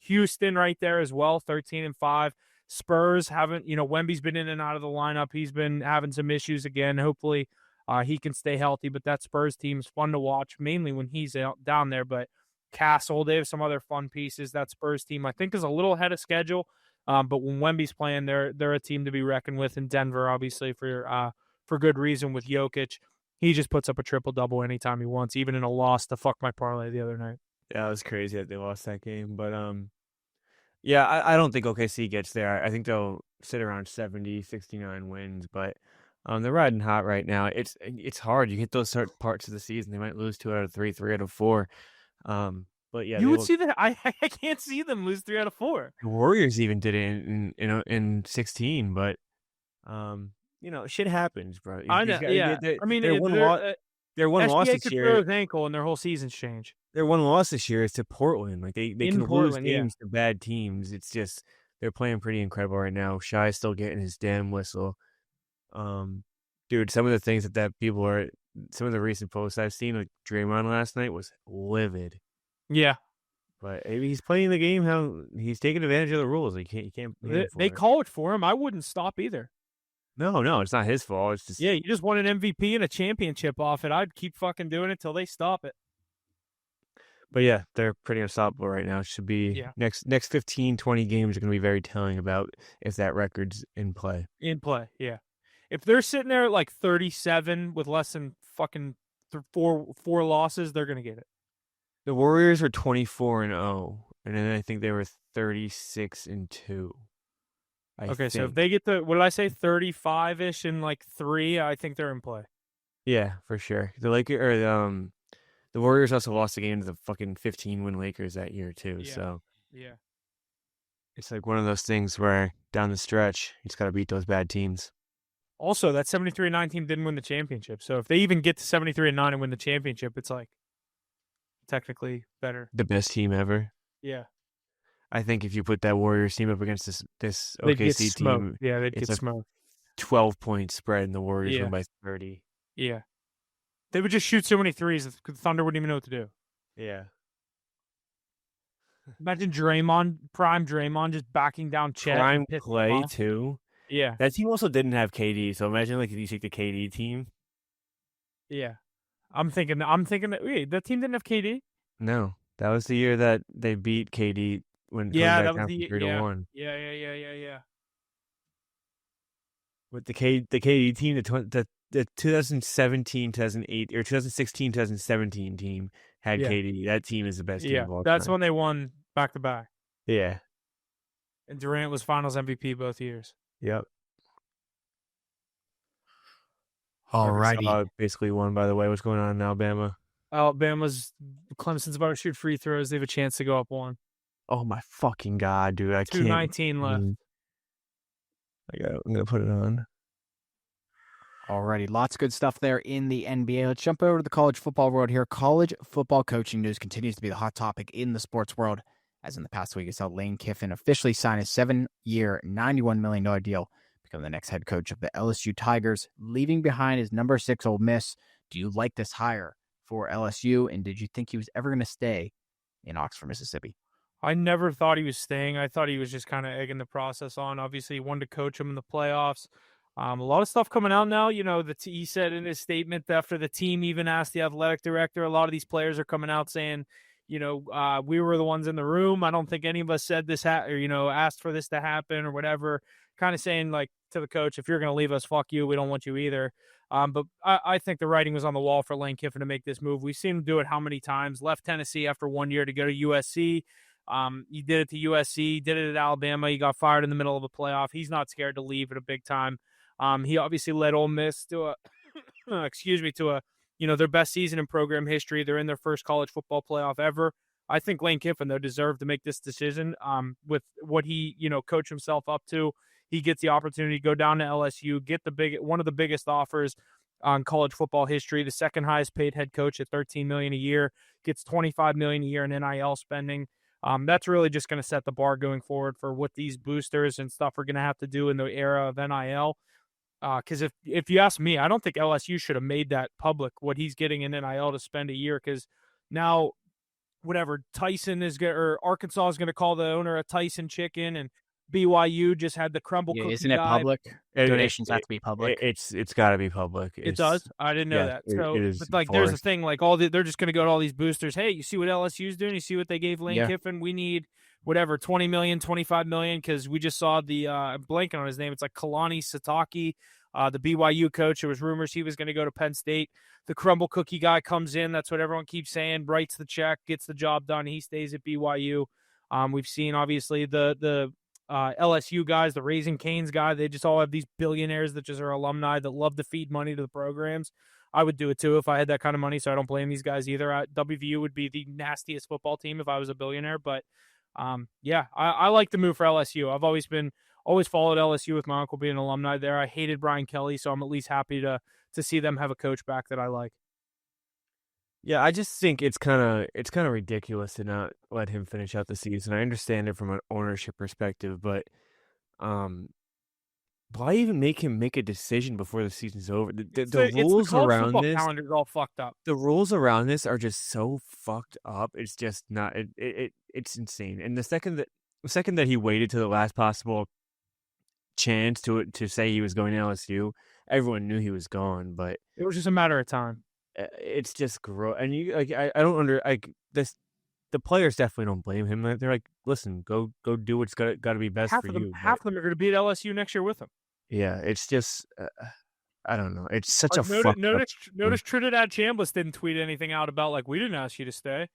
Houston right there as well, 13-5. Spurs haven't, Wemby's been in and out of the lineup. He's been having some issues again. Hopefully he can stay healthy, but that Spurs team is fun to watch, mainly when he's down there. But Castle, they have some other fun pieces. That Spurs team, I think, is a little ahead of schedule. But when Wemby's playing, they're a team to be reckoned with. In Denver, obviously, for good reason with Jokic. He just puts up a triple-double anytime he wants, even in a loss to fuck my parlay the other night.
Yeah, it was crazy that they lost that game. But, yeah, I don't think OKC gets there. I think they'll sit around 70, 69 wins. But they're riding hot right now. It's hard. You hit those certain parts of the season. They might lose 2 out of 3, 3 out of 4. But yeah,
you would see that. I can't see them lose 3 out of 4.
The Warriors even did it in 16, but shit happens, bro.
I know. Yeah,
their one loss this
could
year.
throw his ankle and their whole season's change.
Their one loss this year is to Portland. Like they can lose games to bad teams. It's just they're playing pretty incredible right now. Shai's still getting his damn whistle. Dude, some of the things some of the recent posts I've seen, like Draymond last night was livid.
Yeah,
but maybe he's playing the game how he's taking advantage of the rules. You can't.
They call it for him. I wouldn't stop either.
No, it's not his fault. It's just
you just won an MVP and a championship off it. I'd keep fucking doing it till they stop it.
But yeah, they're pretty unstoppable right now. It should be next 15, 20 games are going to be very telling about if that record's in play.
In play, yeah. If they're sitting there at like 37 with less than fucking four losses, they're going to get it.
The Warriors are 24-0, and then I think they were 36-2.
So if they get what did I say, 35-ish and like 3, I think they're in play.
Yeah, for sure. The Warriors also lost a game to the fucking 15-win Lakers that year too.
Yeah.
So
yeah,
it's like one of those things where down the stretch, you just got to beat those bad teams.
Also, that 73-9 team didn't win the championship. So if they even get to 73-9 and win the championship, it's like technically better.
The best team ever.
Yeah.
I think if you put that Warriors team up against this OKC team,
they'd get smoked.
12-point spread, and the Warriors win by 30.
Yeah. They would just shoot so many threes that the Thunder wouldn't even know what to do.
Yeah.
Imagine prime Draymond just backing down Chet.
Prime Clay, too.
Yeah.
That team also didn't have KD, so imagine if you take the KD team.
Yeah. I'm thinking that, wait, that team didn't have KD?
No. That was the year that they beat KD when
that was
the 3-1.
Yeah.
With the KD team, the 2017, 2008, or 2016, 2017 team had KD. That team is the best team of all time.
That's when they won back-to-back.
Yeah.
And Durant was Finals MVP both years.
Yep.
Alrighty.
Arkansas basically won, by the way. What's going on in Alabama?
Clemson's about to shoot free throws. They have a chance to go up one.
Oh my fucking god, dude! I can't.
2:19 left.
I'm gonna put it on.
Alrighty, lots of good stuff there in the NBA. Let's jump over to the college football world here. College football coaching news continues to be the hot topic in the sports world. As in the past week, I saw Lane Kiffin officially sign a 7-year, $91 million deal, become the next head coach of the LSU Tigers, leaving behind his number 6 Ole Miss. Do you like this hire for LSU, and did you think he was ever going to stay in Oxford, Mississippi?
I never thought he was staying. I thought he was just kind of egging the process on. Obviously, he wanted to coach him in the playoffs. A lot of stuff coming out now. You know, he said in his statement after the team even asked the athletic director, a lot of these players are coming out saying, you know, we were the ones in the room. I don't think any of us said this, or, you know, asked for this to happen or whatever. Kind of saying like to the coach, if you're going to leave us, fuck you. We don't want you either. But I think the writing was on the wall for Lane Kiffin to make this move. We've seen him do it how many times? Left Tennessee after 1 year to go to USC. He did it to USC, did it at Alabama. He got fired in the middle of a playoff. He's not scared to leave at a big time. He obviously led Ole Miss to their best season in program history. They're in their first college football playoff ever. I think Lane Kiffin, though, deserved to make this decision with what he, coached himself up to. He gets the opportunity to go down to LSU, get one of the biggest offers on college football history, the second highest paid head coach at $13 million a year, gets $25 million a year in NIL spending. That's really just going to set the bar going forward for what these boosters and stuff are going to have to do in the era of NIL. Because if you ask me, I don't think LSU should have made that public, what he's getting in NIL to spend a year, because now whatever Tyson or Arkansas is going to call the owner a Tyson chicken, and BYU just had the crumble cookie
isn't it
guy.
public? Donations have to be public.
It's got to be public.
It does? I didn't know that. So,
it is
but like, there's a thing like they're just going to go to all these boosters. Hey, you see what LSU's doing? You see what they gave Lane Kiffin? We need whatever, 20 million, 25 million, because we just saw I'm blanking on his name. It's like Kalani Sitake, the BYU coach. There was rumors he was going to go to Penn State. The crumble cookie guy comes in. That's what everyone keeps saying. Writes the check, gets the job done. He stays at BYU. We've seen obviously the LSU guys, the Raising Cane's guy. They just all have these billionaires that just are alumni that love to feed money to the programs. I would do it too if I had that kind of money, so I don't blame these guys either. WVU would be the nastiest football team if I was a billionaire, but I like the move for LSU. I've always followed LSU with my uncle being an alumni there. I hated Brian Kelly, so I'm at least happy to see them have a coach back that I like.
Yeah, I just think it's kind of ridiculous to not let him finish out the season. I understand it from an ownership perspective, but why even make him make a decision before the season's over? The rules around this
calendar's all fucked up.
The rules around this are just so fucked up. It's just not. It's insane. And the second that he waited to the last possible chance to say he was going to LSU, everyone knew he was gone. But
it was just a matter of time.
It's just gross. And you like, I don't this. The players definitely don't blame him. They're like, listen, go do what's got to be best for you.
Half of them are going to be at LSU next year with him.
Yeah, it's just, I don't know. It's such a
notice Trinidad Chambliss didn't tweet anything out about like, we didn't ask you to stay.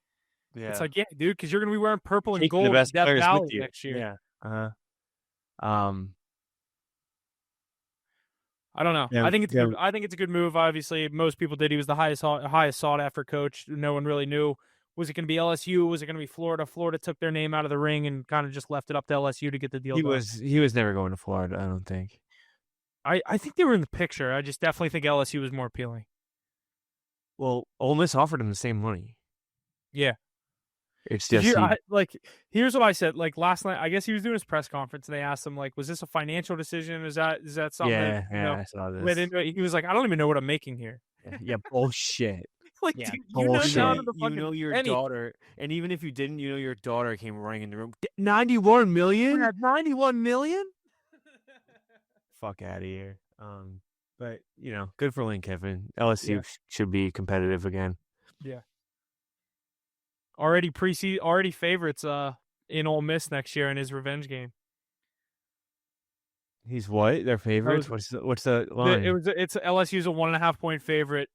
Yeah. It's like, yeah, dude, because you're going to be wearing purple and gold at Death Valley next year.
Yeah.
I don't know.
Yeah,
I think it's a good move. Obviously, most people did. He was the highest sought after coach. No one really knew. Was it going to be LSU? Was it going to be Florida? Florida took their name out of the ring and kind of just left it up to LSU to get the deal done.
He was never going to Florida, I don't think.
I think they were in the picture. I just definitely think LSU was more appealing.
Well, Ole Miss offered him the same money.
Yeah.
It's just
here's what I said. Like last night, I guess he was doing his press conference, and they asked him like, "Was this a financial decision? Is that something?"
Yeah, I saw this.
He was like, "I don't even know what I'm making here."
Yeah, bullshit.
Like,
yeah,
dude,
bullshit.
you
know your daughter, and even if you didn't, your daughter came running in the room. 91 million?
91 million?
Fuck out of here. But good for Lane Kiffin. LSU should be competitive again.
Yeah. Already favorites in Ole Miss next year in his revenge game.
He's what? Their favorites? What's the line?
It's LSU's a 1.5 point favorite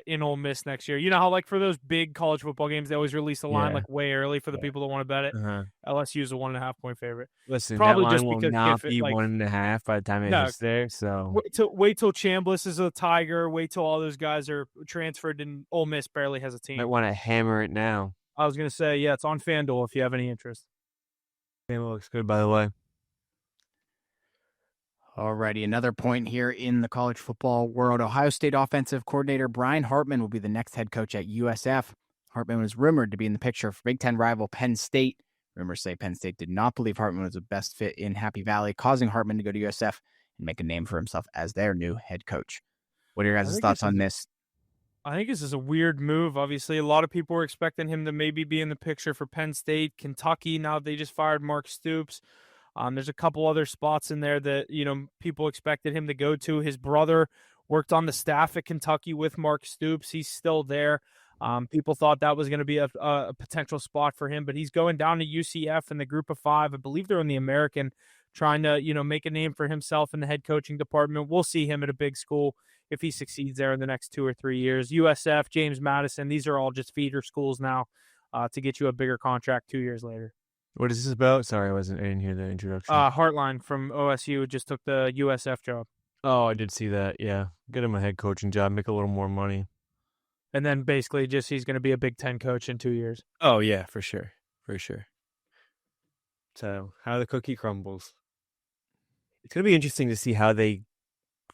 in Ole Miss next year. You know how like for those big college football games, they always release the line
Yeah.
like way early for the people that want to bet it.
Uh-huh.
LSU is a 1.5 point favorite.
Listen,
Probably
that line
just
will
because
not
Gifford,
be
like,
1.5 by the time it
No.
hits there. So
wait till Chambliss is a Tiger. Wait till all those guys are transferred, and Ole Miss barely has a
might
team.
want to hammer it now.
I was gonna say, yeah, it's on FanDuel if you have any interest.
Game looks good, by the way.
Alrighty, another point here in the college football world. Ohio State offensive coordinator Brian Hartman will be the next head coach at USF. Hartman was rumored to be in the picture for Big Ten rival Penn State. Rumors say Penn State did not believe Hartman was the best fit in Happy Valley, causing Hartman to go to USF and make a name for himself as their new head coach. What are your guys' thoughts on this?
I think this is a weird move. Obviously, a lot of people were expecting him to maybe be in the picture for Penn State, Kentucky. Now they just fired Mark Stoops. There's a couple other spots in there that, people expected him to go to. His brother worked on the staff at Kentucky with Mark Stoops. He's still there. People thought that was going to be a potential spot for him, but he's going down to UCF in the group of 5. I believe they're in the American, trying to, make a name for himself in the head coaching department. We'll see him at a big school if he succeeds there in the next 2 or 3 years. USF, James Madison, these are all just feeder schools now to get you a bigger contract 2 years later.
What is this about? Sorry, I didn't hear the introduction.
Hartline from OSU just took the USF job.
Oh, I did see that. Yeah, get him a head coaching job, make a little more money.
And then basically just he's going to be a Big Ten coach in 2 years.
Oh yeah, for sure. So how the cookie crumbles. It's gonna be interesting to see how they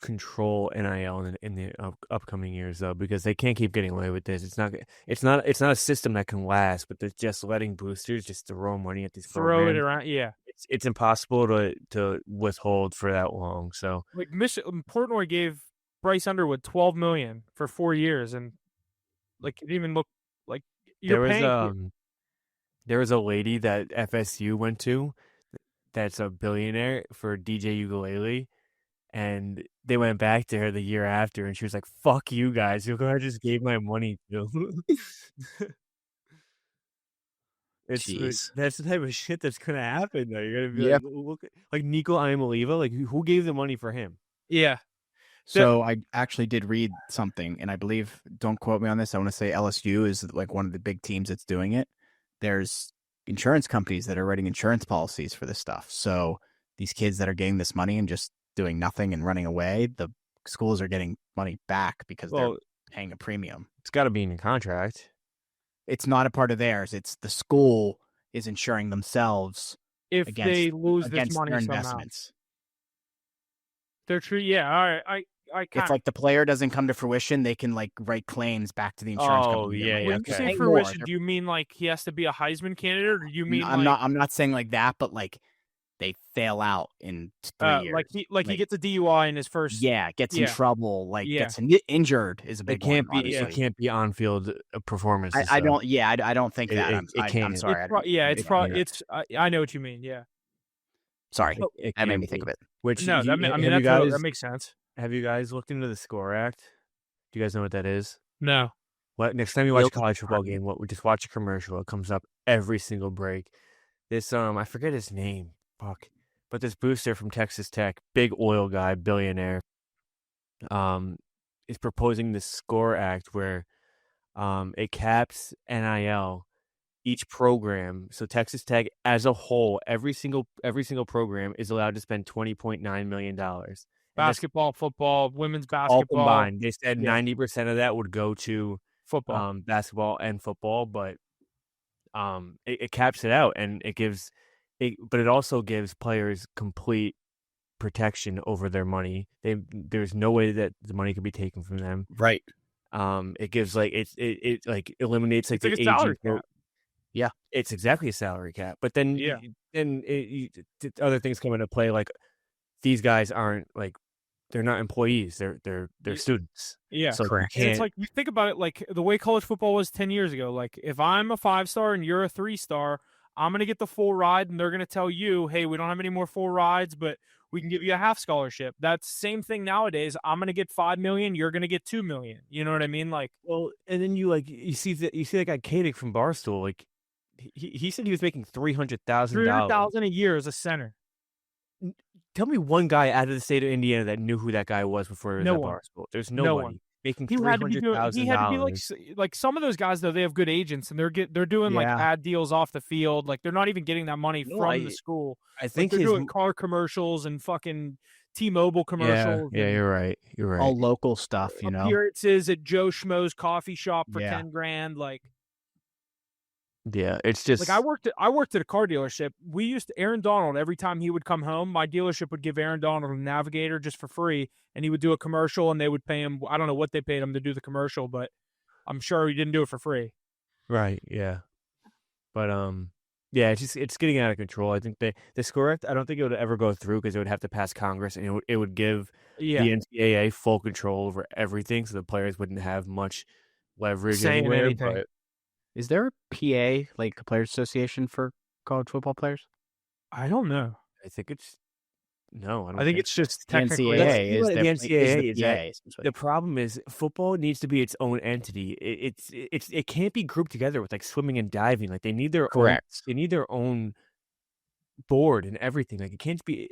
control NIL in the upcoming years, though, because they can't keep getting away with this. It's not a system that can last, but they're just letting boosters just throw money at these programs.
Throw it around, yeah.
It's impossible to withhold for that long. So
like Portnoy gave Bryce Underwood $12 million for 4 years, and like it didn't even look like you're paying.
There was a lady that FSU went to that's a billionaire for DJ Ukulele. And they went back to her the year after, and she was like, "Fuck you guys! Look who I just gave my money to." That's the type of shit that's gonna happen. Though you're gonna be like, look, like Nico Iamaleava, like who gave the money for him?
Yeah.
So I actually did read something, and I believe, don't quote me on this, I want to say LSU is like one of the big teams that's doing it. There's insurance companies that are writing insurance policies for this stuff. So these kids that are getting this money and just doing nothing and running away, the schools are getting money back because they're paying a premium.
It's got to be in the contract.
It's not a part of theirs. It's the school is insuring themselves
if they lose this money
their
somehow.
Investments.
They're true. Yeah. All right.
If like the player doesn't come to fruition, they can like write claims back to the insurance company.
Yeah.
When you say fruition, do you mean like he has to be a Heisman candidate, or do you mean
I'm not saying like that, but like they fail out in 3 years.
Like he gets a DUI in his first.
Yeah, gets in trouble. Like gets injured is a big one.
It can't be on-field performance.
I don't think that.
I'm
sorry.
I know what you mean. Yeah.
Sorry, that made me think of it.
That makes sense.
Have you guys looked into the SCORE Act? Do you guys know what that is?
No.
What next time you watch a college football game? We just watch a commercial. It comes up every single break. This I forget his name. Fuck. But this booster from Texas Tech, big oil guy, billionaire, is proposing this SCORE Act where it caps NIL each program. So Texas Tech as a whole, every single program is allowed to spend $20.9 million.
Basketball, football, women's basketball.
All combined. They said 90% of that would go to
football,
basketball and football, but it caps it out, and but it also gives players complete protection over their money. There's no way that the money could be taken from them.
Right.
It gives it like eliminates like the
age salary cap.
Yeah, it's exactly a salary cap. But then other things come into play. Like these guys aren't like they're not employees. They're students.
Yeah,
so
correct.
And it's like you think about it, like the way college football was 10 years ago. Like if I'm a 5-star and you're a 3-star, I'm going to get the full ride, and they're going to tell you, hey, we don't have any more full rides, but we can give you a half scholarship. That's the same thing nowadays. I'm going to get $5 million. You're going to get $2 million. You know what I mean? Like,
well, and then you see that guy Kadick from Barstool. Like he said he was making $300,000
a year as a center.
Tell me one guy out of the state of Indiana that knew who that guy was before he was at Barstool. There's nobody. making
He had to be doing. He had to be
$300,000.
like some of those guys though. They have good agents, and they're doing like
Yeah.
ad deals off the field. Like they're not even getting that money
No,
from the school.
I
Like
think
they're
his
doing car commercials and fucking T-Mobile commercials.
yeah,
and
you're right. You're right.
All local stuff, you know.
appearances at Joe Schmo's coffee shop for
Yeah.
$10,000. Like
Yeah, it's just
I worked at a car dealership. We used to Aaron Donald. Every time he would come home, my dealership would give Aaron Donald a Navigator just for free, and he would do a commercial, and they would pay him. I don't know what they paid him to do the commercial, but I'm sure he didn't do it for free.
right. Yeah, but yeah, it's getting out of control. I think the score. I don't think it would ever go through because it would have to pass Congress, and it would give
Yeah,
the NCAA full control over everything, so the players wouldn't have much leverage
Saying
anywhere.
anything.
But
Is there a PA, like a players association for college football players?
I don't know.
I think it's no. I don't
I think it's just
The
technically.
NCAA is
the
definitely
NCAA
is the
is
PA. essentially.
the problem is football needs to be its own entity. It can't be grouped together with like swimming and diving. Like they need their
Correct.
They need their own board and everything. Like it can't be.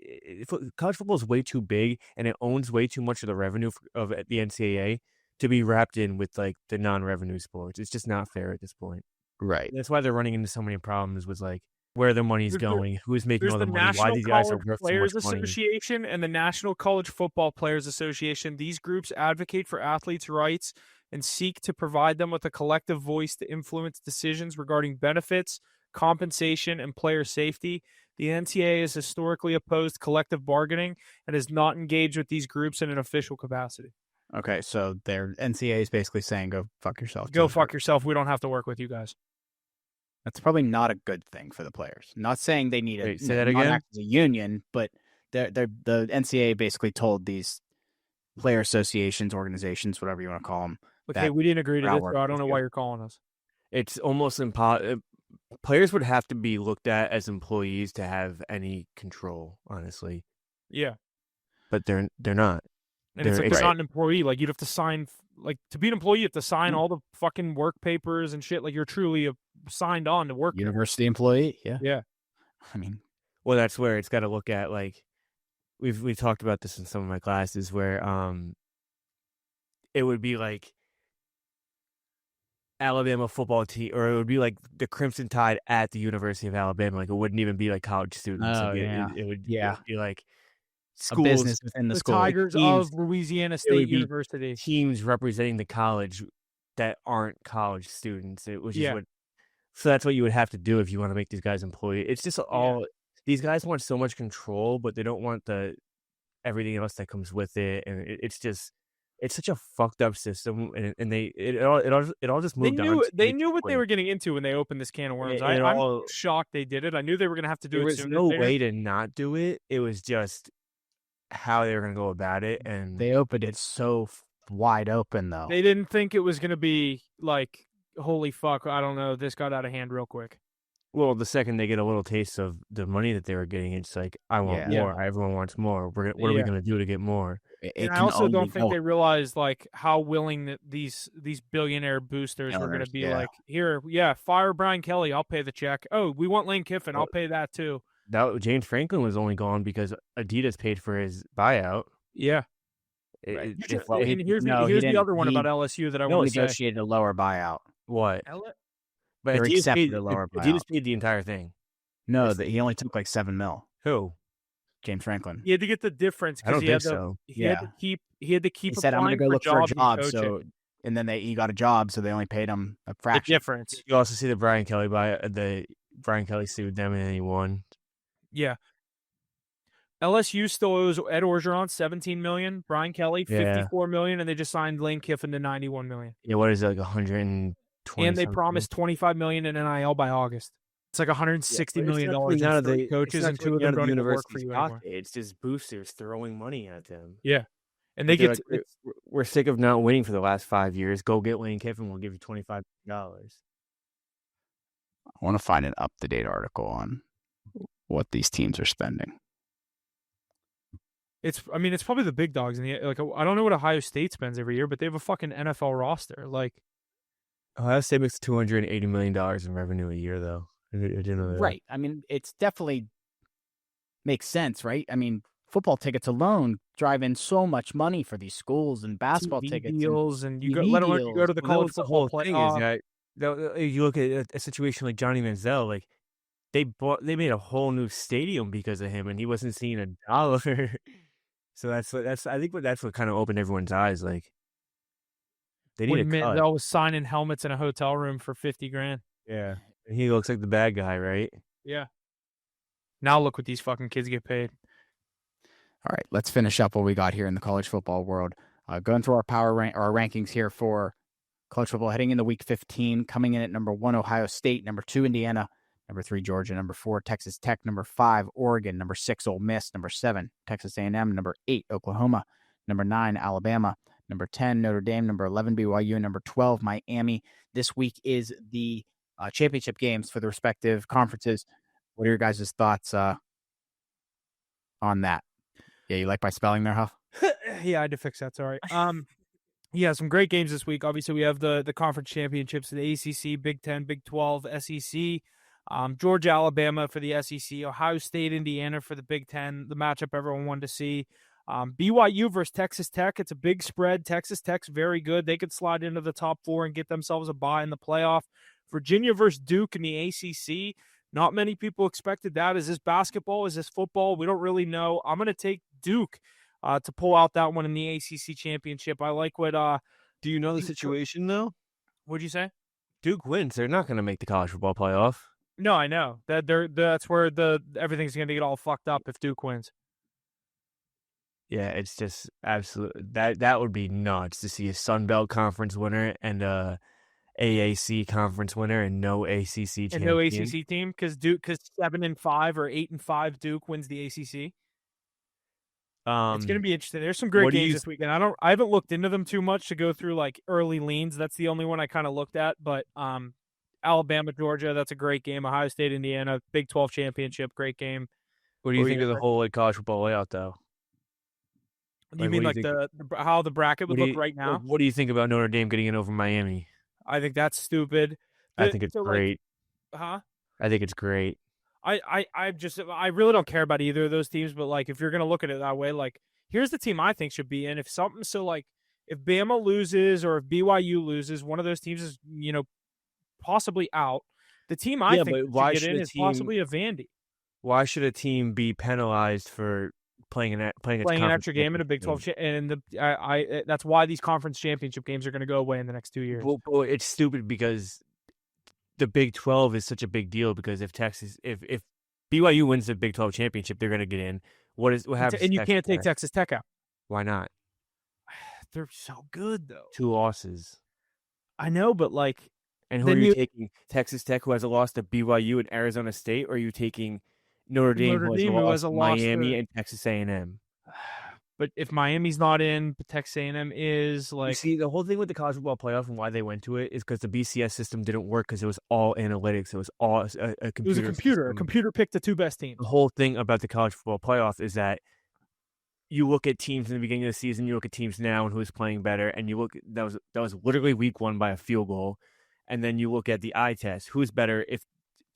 College football is way too big and it owns way too much of the revenue of the NCAA to be wrapped in with like the non-revenue sports. It's just not fair at this point.
Right.
That's why they're running into so many problems with like where the money's going, who's making
There's
all
the
the money, why
National
these guys are
College
worth so
Players
much money.
Association and the National College Football Players Association. These groups advocate for athletes' rights and seek to provide them with a collective voice to influence decisions regarding benefits, compensation, and player safety. The NCAA has historically opposed collective bargaining and has not engaged with these groups in an official capacity.
Okay, so their NCAA is basically saying, "Go fuck yourself."
Go fuck yourself. We don't have to work with you guys.
That's probably not a good thing for the players. Not saying they need
Wait, say that
not
again?
act as a union, but the NCAA basically told these player associations, organizations, whatever you want to call them.
Okay, we didn't agree to
we're not
this, so
working
I don't
with
know
you.
why you're calling us.
It's almost impossible. Players would have to be looked at as employees to have any control, honestly.
Yeah.
But they're not.
And it's
They're-
like
it's-
they're not an employee. Like you'd have to sign, like to be an employee, you have to sign
Mm.
all the fucking work papers and shit. Like you're truly signed on to work. there.
University employee. Yeah.
Yeah.
I mean,
Well, that's where it's got to look at like we've talked about this in some of my classes where it would be like Alabama football team, or it would be like the Crimson Tide at the University of Alabama. Like it wouldn't even be like college students.
Oh,
Like,
yeah.
it would
Yeah.
be like
a
schools,
business within the
The
school.
Tigers
teams-
of Louisiana
would
State
be
University.
teams representing the college that aren't college students, which
Yeah.
is what. So that's what you would have to do if you want to make these guys employees. It's just all these guys want so much control, but they don't want the everything else that comes with it, and it's just it's such a fucked up system, and it all just
They
moved on.
knew what they were getting into when they opened this can of worms. I'm shocked they did it. I knew they were going to have to do
There
it
was
soon.
no way to not do it. It was just how they were going to go about it, and
They opened it so wide open, though.
They didn't think it was going to be like, holy fuck, I don't know, this got out of hand real quick.
well, the second they get a little taste of the money that they were getting, it's like I want
Yeah.
more. Everyone wants more. What are we
Yeah.
going to do to get more?
It
And I
can
also
only
don't think
go
they realized like how willing that these billionaire boosters were going
Billionaires,
to be.
yeah.
Like, here, fire Brian Kelly, I'll pay the check. Oh, we want Lane Kiffin, I'll pay that too.
James Franklin was only gone because Adidas paid for his buyout.
Yeah.
Right.
Well,
he-
and here's
no, he
the
didn't.
other one
He-
about LSU that I
He
want to say.
negotiated a lower buyout.
What? But
They
Adidas
accepted
paid,
a lower
Adidas
buyout.
paid the entire thing.
No, that he only took like $7 million.
Who?
James Franklin.
He had to get the difference
I don't
because
think so.
he had to keep
He said, "I'm going to
applying
go look for a
jobs and
job."
coaching.
So, and then he got a job, so they only paid him a
The
fraction.
difference.
You also see the Brian Kelly Brian Kelly sued them and then he won.
Yeah. LSU still owes Ed Orgeron $17 million, Brian Kelly $54 million, and they just signed Lane Kiffin to $91 million.
Yeah, what is it, like 120?
And they promised $25 million in NIL by August. It's like $160 million
dollars
in three coaches, and two of them don't even work for you anymore.
It's just boosters throwing money at them.
Yeah, and they
They're
get
like, we're sick of not winning for the last 5 years. Go get Lane Kiffin. We'll give you $25 million.
I want to find an up-to-date article on what these teams are spending.
it's probably the big dogs in the like. I don't know what Ohio State spends every year, but they have a fucking NFL roster. Like,
Ohio State makes $280 million in revenue a year, though. I didn't know that.
Right. I mean, it's definitely makes sense, right? I mean, football tickets alone drive in so much money for these schools and basketball
TV
tickets
deals, and you go,
TV
let alone you go
deals.
to the
Well, that
college
was the
football
whole thing is
playoff.
that you look at a situation like Johnny Manziel, like they made a whole new stadium because of him, and he wasn't seeing $1. So that's what kind of opened everyone's eyes. Like they need a
When
cut.
Manziel was signing helmets in a hotel room for $50,000.
Yeah, and he looks like the bad guy, right?
Yeah. Now look what these fucking kids get paid.
All right, let's finish up what we got here in the college football world. Going through our our rankings here for college football heading into Week 15. Coming in at number 1, Ohio State. Number 2, Indiana. Number 3, Georgia. Number 4, Texas Tech. Number 5, Oregon. Number 6, Ole Miss. Number 7, Texas A&M. Number 8, Oklahoma. Number 9, Alabama. Number 10, Notre Dame. Number 11, BYU. Number 12, Miami. This week is the championship games for the respective conferences. What are your guys' thoughts on that? Yeah, you like my spelling there, Huff?
Yeah, I had to fix that. Sorry. Yeah, some great games this week. Obviously, we have the conference championships, the ACC, Big 10, Big 12, SEC. Georgia, Alabama for the SEC. Ohio State, Indiana for the Big 10. The matchup everyone wanted to see. BYU versus Texas Tech. It's a big spread. Texas Tech's very good. They could slide into the top 4 and get themselves a bye in the playoff. Virginia versus Duke in the ACC. Not many people expected that. Is this basketball? Is this football? We don't really know. I'm going to take Duke to pull out that one in the ACC championship. I like what.
Do you know the situation though?
What'd you say?
Duke wins. They're not going to make the college football playoff.
No, I know that that's where everything's going to get all fucked up if Duke wins.
Yeah, it's just absolute. That would be nuts to see a Sun Belt Conference winner and a AAC conference winner and no ACC champion.
And no ACC team because 7-5 or 8-5 Duke wins the ACC. It's going to be interesting. There's some great games this weekend. I haven't looked into them too much to go through like early leans. That's the only one I kind of looked at. But Alabama, Georgia, that's a great game. Ohio State, Indiana, Big 12 championship, great game.
What do you think of the whole college football layout though?
You mean like how the bracket would look right now?
What do you think about Notre Dame getting in over Miami?
I think that's stupid.
I think it's great.
I
think it's great.
I really don't care about either of those teams, but like if you're gonna look at it that way, like here's the team I think should be in. If Bama loses or if BYU loses, one of those teams is possibly out. The team I think should get in is possibly a Vandy.
Why should a team be penalized for playing an
extra game in a Big 12 and that's why these conference championship games are going to go away in the next 2 years.
Well, it's stupid because the Big 12 is such a big deal because if BYU wins the Big 12 championship, they're going to get in. What happens?
And you can't take Texas Tech out.
Why not?
They're so good though.
2 losses.
I know, but like,
and who are you taking? Texas Tech, who has a loss to BYU and Arizona State, or are you taking Notre Dame, who has a loss to Miami and Texas A&M?
But if Miami's not in, but Texas A&M is, like...
You see, the whole thing with the college football playoff and why they went to it is because the BCS system didn't work because it was all analytics. It was all a computer.
It was a computer.
System.
A computer picked the 2 best teams.
The whole thing about the college football playoff is that you look at teams in the beginning of the season, you look at teams now and who's playing better, and you look that was literally week 1 by a field goal, and then you look at the eye test, who's better. If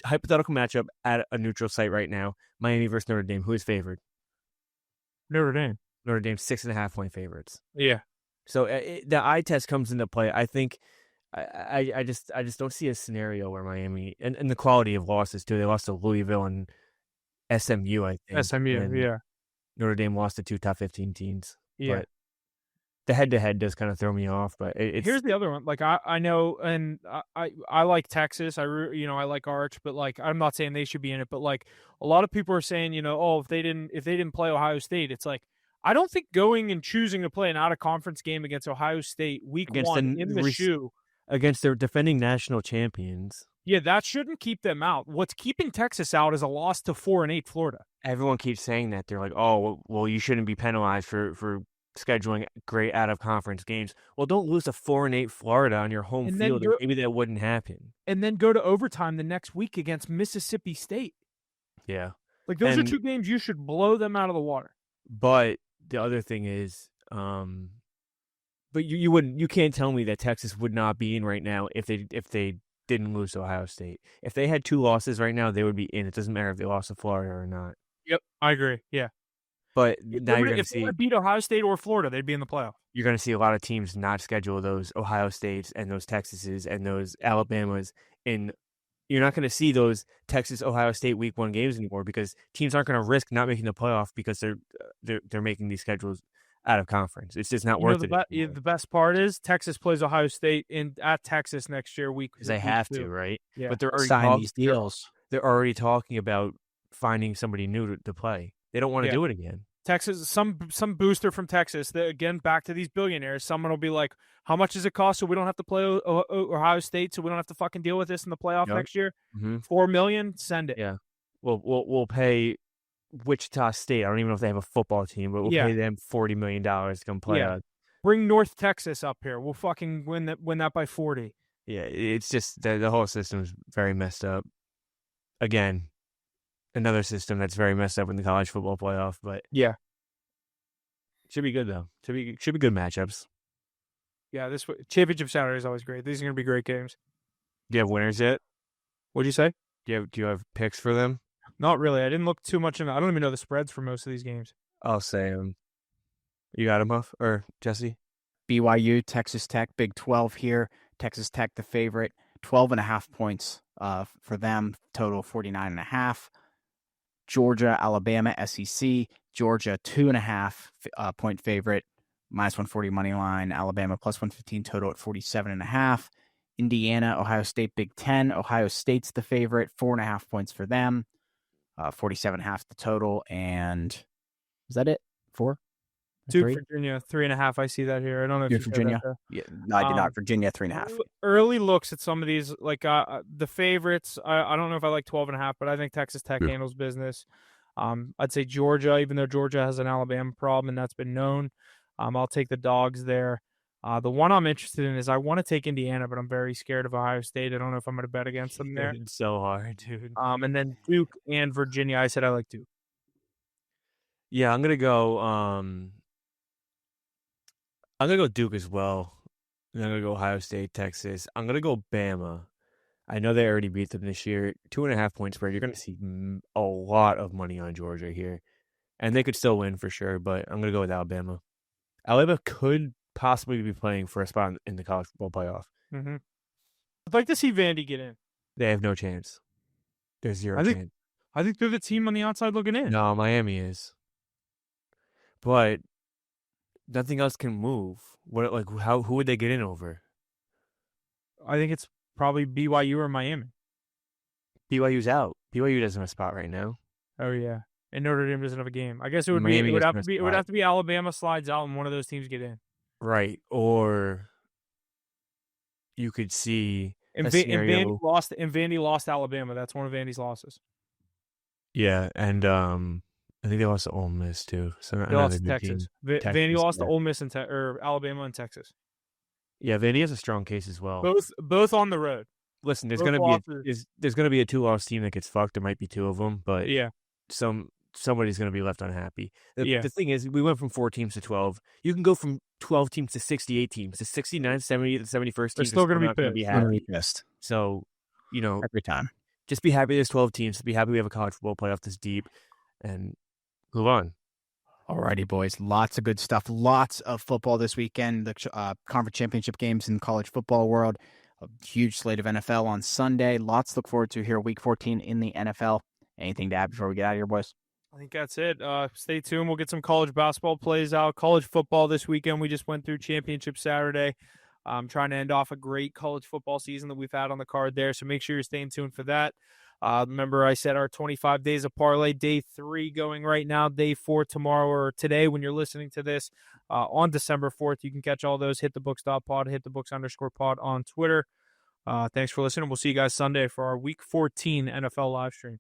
hypothetical matchup at a neutral site right now, Miami versus Notre Dame, who is favored?
Notre Dame.
Notre Dame 6.5-point favorites.
Yeah.
So the eye test comes into play. I think I just don't see a scenario where Miami and the quality of losses too. They lost to Louisville and SMU, I think.
SMU, yeah.
Notre Dame lost to 2 top 15 teams.
Yeah.
But the head-to-head does kind of throw me off, but
here's the other one. Like I know, and I like Texas. I like Arch, but like I'm not saying they should be in it. But like a lot of people are saying, if they didn't play Ohio State, it's like I don't think going and choosing to play an out-of-conference game against Ohio State week 1 in the shoe
against their defending national champions.
Yeah, that shouldn't keep them out. What's keeping Texas out is a loss to 4-8 Florida.
Everyone keeps saying that. They're like, oh, well, you shouldn't be penalized for scheduling great out-of-conference games. Well, don't lose to 4-8 Florida on your home field. Maybe that wouldn't happen.
And then go to overtime the next week against Mississippi State.
Yeah.
Like, those are 2 games you should blow them out of the water.
But the other thing is, but you can't tell me that Texas would not be in right now if they didn't lose to Ohio State. If they had 2 losses right now, they would be in. It doesn't matter if they lost to Florida or not.
Yep, I agree. Yeah.
But now you're going to
if
see
they beat Ohio State or Florida, they'd be in the playoff.
You're going to see a lot of teams not schedule those Ohio States and those Texases and those Alabamas in. You're not going to see those Texas Ohio State Week 1 games anymore because teams aren't going to risk not making the playoff because they're making these schedules out of conference. It's just not worth it.
The best part is Texas plays Ohio State at Texas next year.
Because they have to, right?
Yeah.
But they're already
sign these deals.
They're already talking about finding somebody new to play. They don't want to do it again.
Texas, some booster from Texas. That, again, back to these billionaires. Someone will be like, "How much does it cost so we don't have to play Ohio State? So we don't have to fucking deal with this in the playoff next year? $4 million, send it."
Yeah, we'll pay Wichita State. I don't even know if they have a football team, but we'll pay them $40 million to come play.
Yeah. Bring North Texas up here. We'll fucking win that by 40.
Yeah, it's just the whole system is very messed up. Again, another system that's very messed up in the college football playoff, but
yeah,
should be good though. Should be good matchups.
Yeah, this championship Saturday is always great. These are gonna be great games.
Do you have winners yet?
What'd you say?
Do you have picks for them?
Not really. I didn't look too much into. I don't even know the spreads for most of these games.
I'll say them. You got them, Huff or Jesse?
BYU, Texas Tech, Big 12 here. Texas Tech the favorite, 12.5 points for them. Total 49.5. Georgia, Alabama, SEC. Georgia 2.5 point favorite, -140 money line. Alabama +115 total at 47.5. Indiana, Ohio State, Big 10. Ohio State's the favorite, 4.5 points for them. 47.5 the total. And is that it? 4?
2
3?
Virginia, 3.5. I see that here. I don't know if
you
you
Virginia. Yeah, no, I did not. Virginia 3.5.
Early looks at some of these, like the favorites. I don't know if I like 12.5, but I think Texas Tech handles business. I'd say Georgia, even though Georgia has an Alabama problem and that's been known. I'll take the dogs there. The one I'm interested in is I want to take Indiana, but I'm very scared of Ohio State. I don't know if I'm going to bet against them there.
It's so hard, dude.
And then Duke and Virginia. I said I like Duke.
Yeah, I'm gonna go. I'm going to go Duke as well. I'm going to go Ohio State, Texas. I'm going to go Bama. I know they already beat them this year. 2.5 point spread. You're going to see a lot of money on Georgia here. And they could still win for sure, but I'm going to go with Alabama. Alabama could possibly be playing for a spot in the college football playoff.
Mm-hmm. I'd like to see Vandy get in.
They have no chance. There's zero chance.
I think they're the team on the outside looking in.
No, Miami is. But nothing else can move. Who would they get in over?
I think it's probably BYU or Miami.
BYU's out. BYU doesn't have a spot right now.
Oh yeah, and Notre Dame doesn't have a game. I guess it would have to be Alabama slides out and one of those teams get in.
Right, or you could see
Vandy lost Alabama. That's one of Vandy's losses.
Yeah, and I think they lost to Ole Miss too. So
they lost to Texas. Vandy lost to Ole Miss or Alabama and Texas.
Yeah, Vandy has a strong case as well.
Both on the road.
Listen, there's gonna be a 2-loss team that gets fucked. There might be 2 of them, but somebody's gonna be left unhappy. The thing is, we went from 4 teams to 12. You can go from 12 teams to 68 teams to 69, 70, the 71st team.
They're still gonna be
pissed.
So
every time,
just be happy there's 12 teams. Be happy we have a college football playoff this deep, and move on.
Alrighty, boys. Lots of good stuff. Lots of football this weekend. The conference championship games in college football world. A huge slate of NFL on Sunday. Lots to look forward to here. Week 14 in the NFL. Anything to add before we get out of here, boys?
I think that's it. Stay tuned. We'll get some college basketball plays out. College football this weekend. We just went through championship Saturday. Trying to end off a great college football season that we've had on the card there. So make sure you're staying tuned for that. Remember, I said our 25 days of parlay, day 3 going right now, day 4 tomorrow or today when you're listening to this on December 4th. You can catch all those. HitTheBooks.pod, HitTheBooks_pod on Twitter. Thanks for listening. We'll see you guys Sunday for our Week 14 NFL live stream.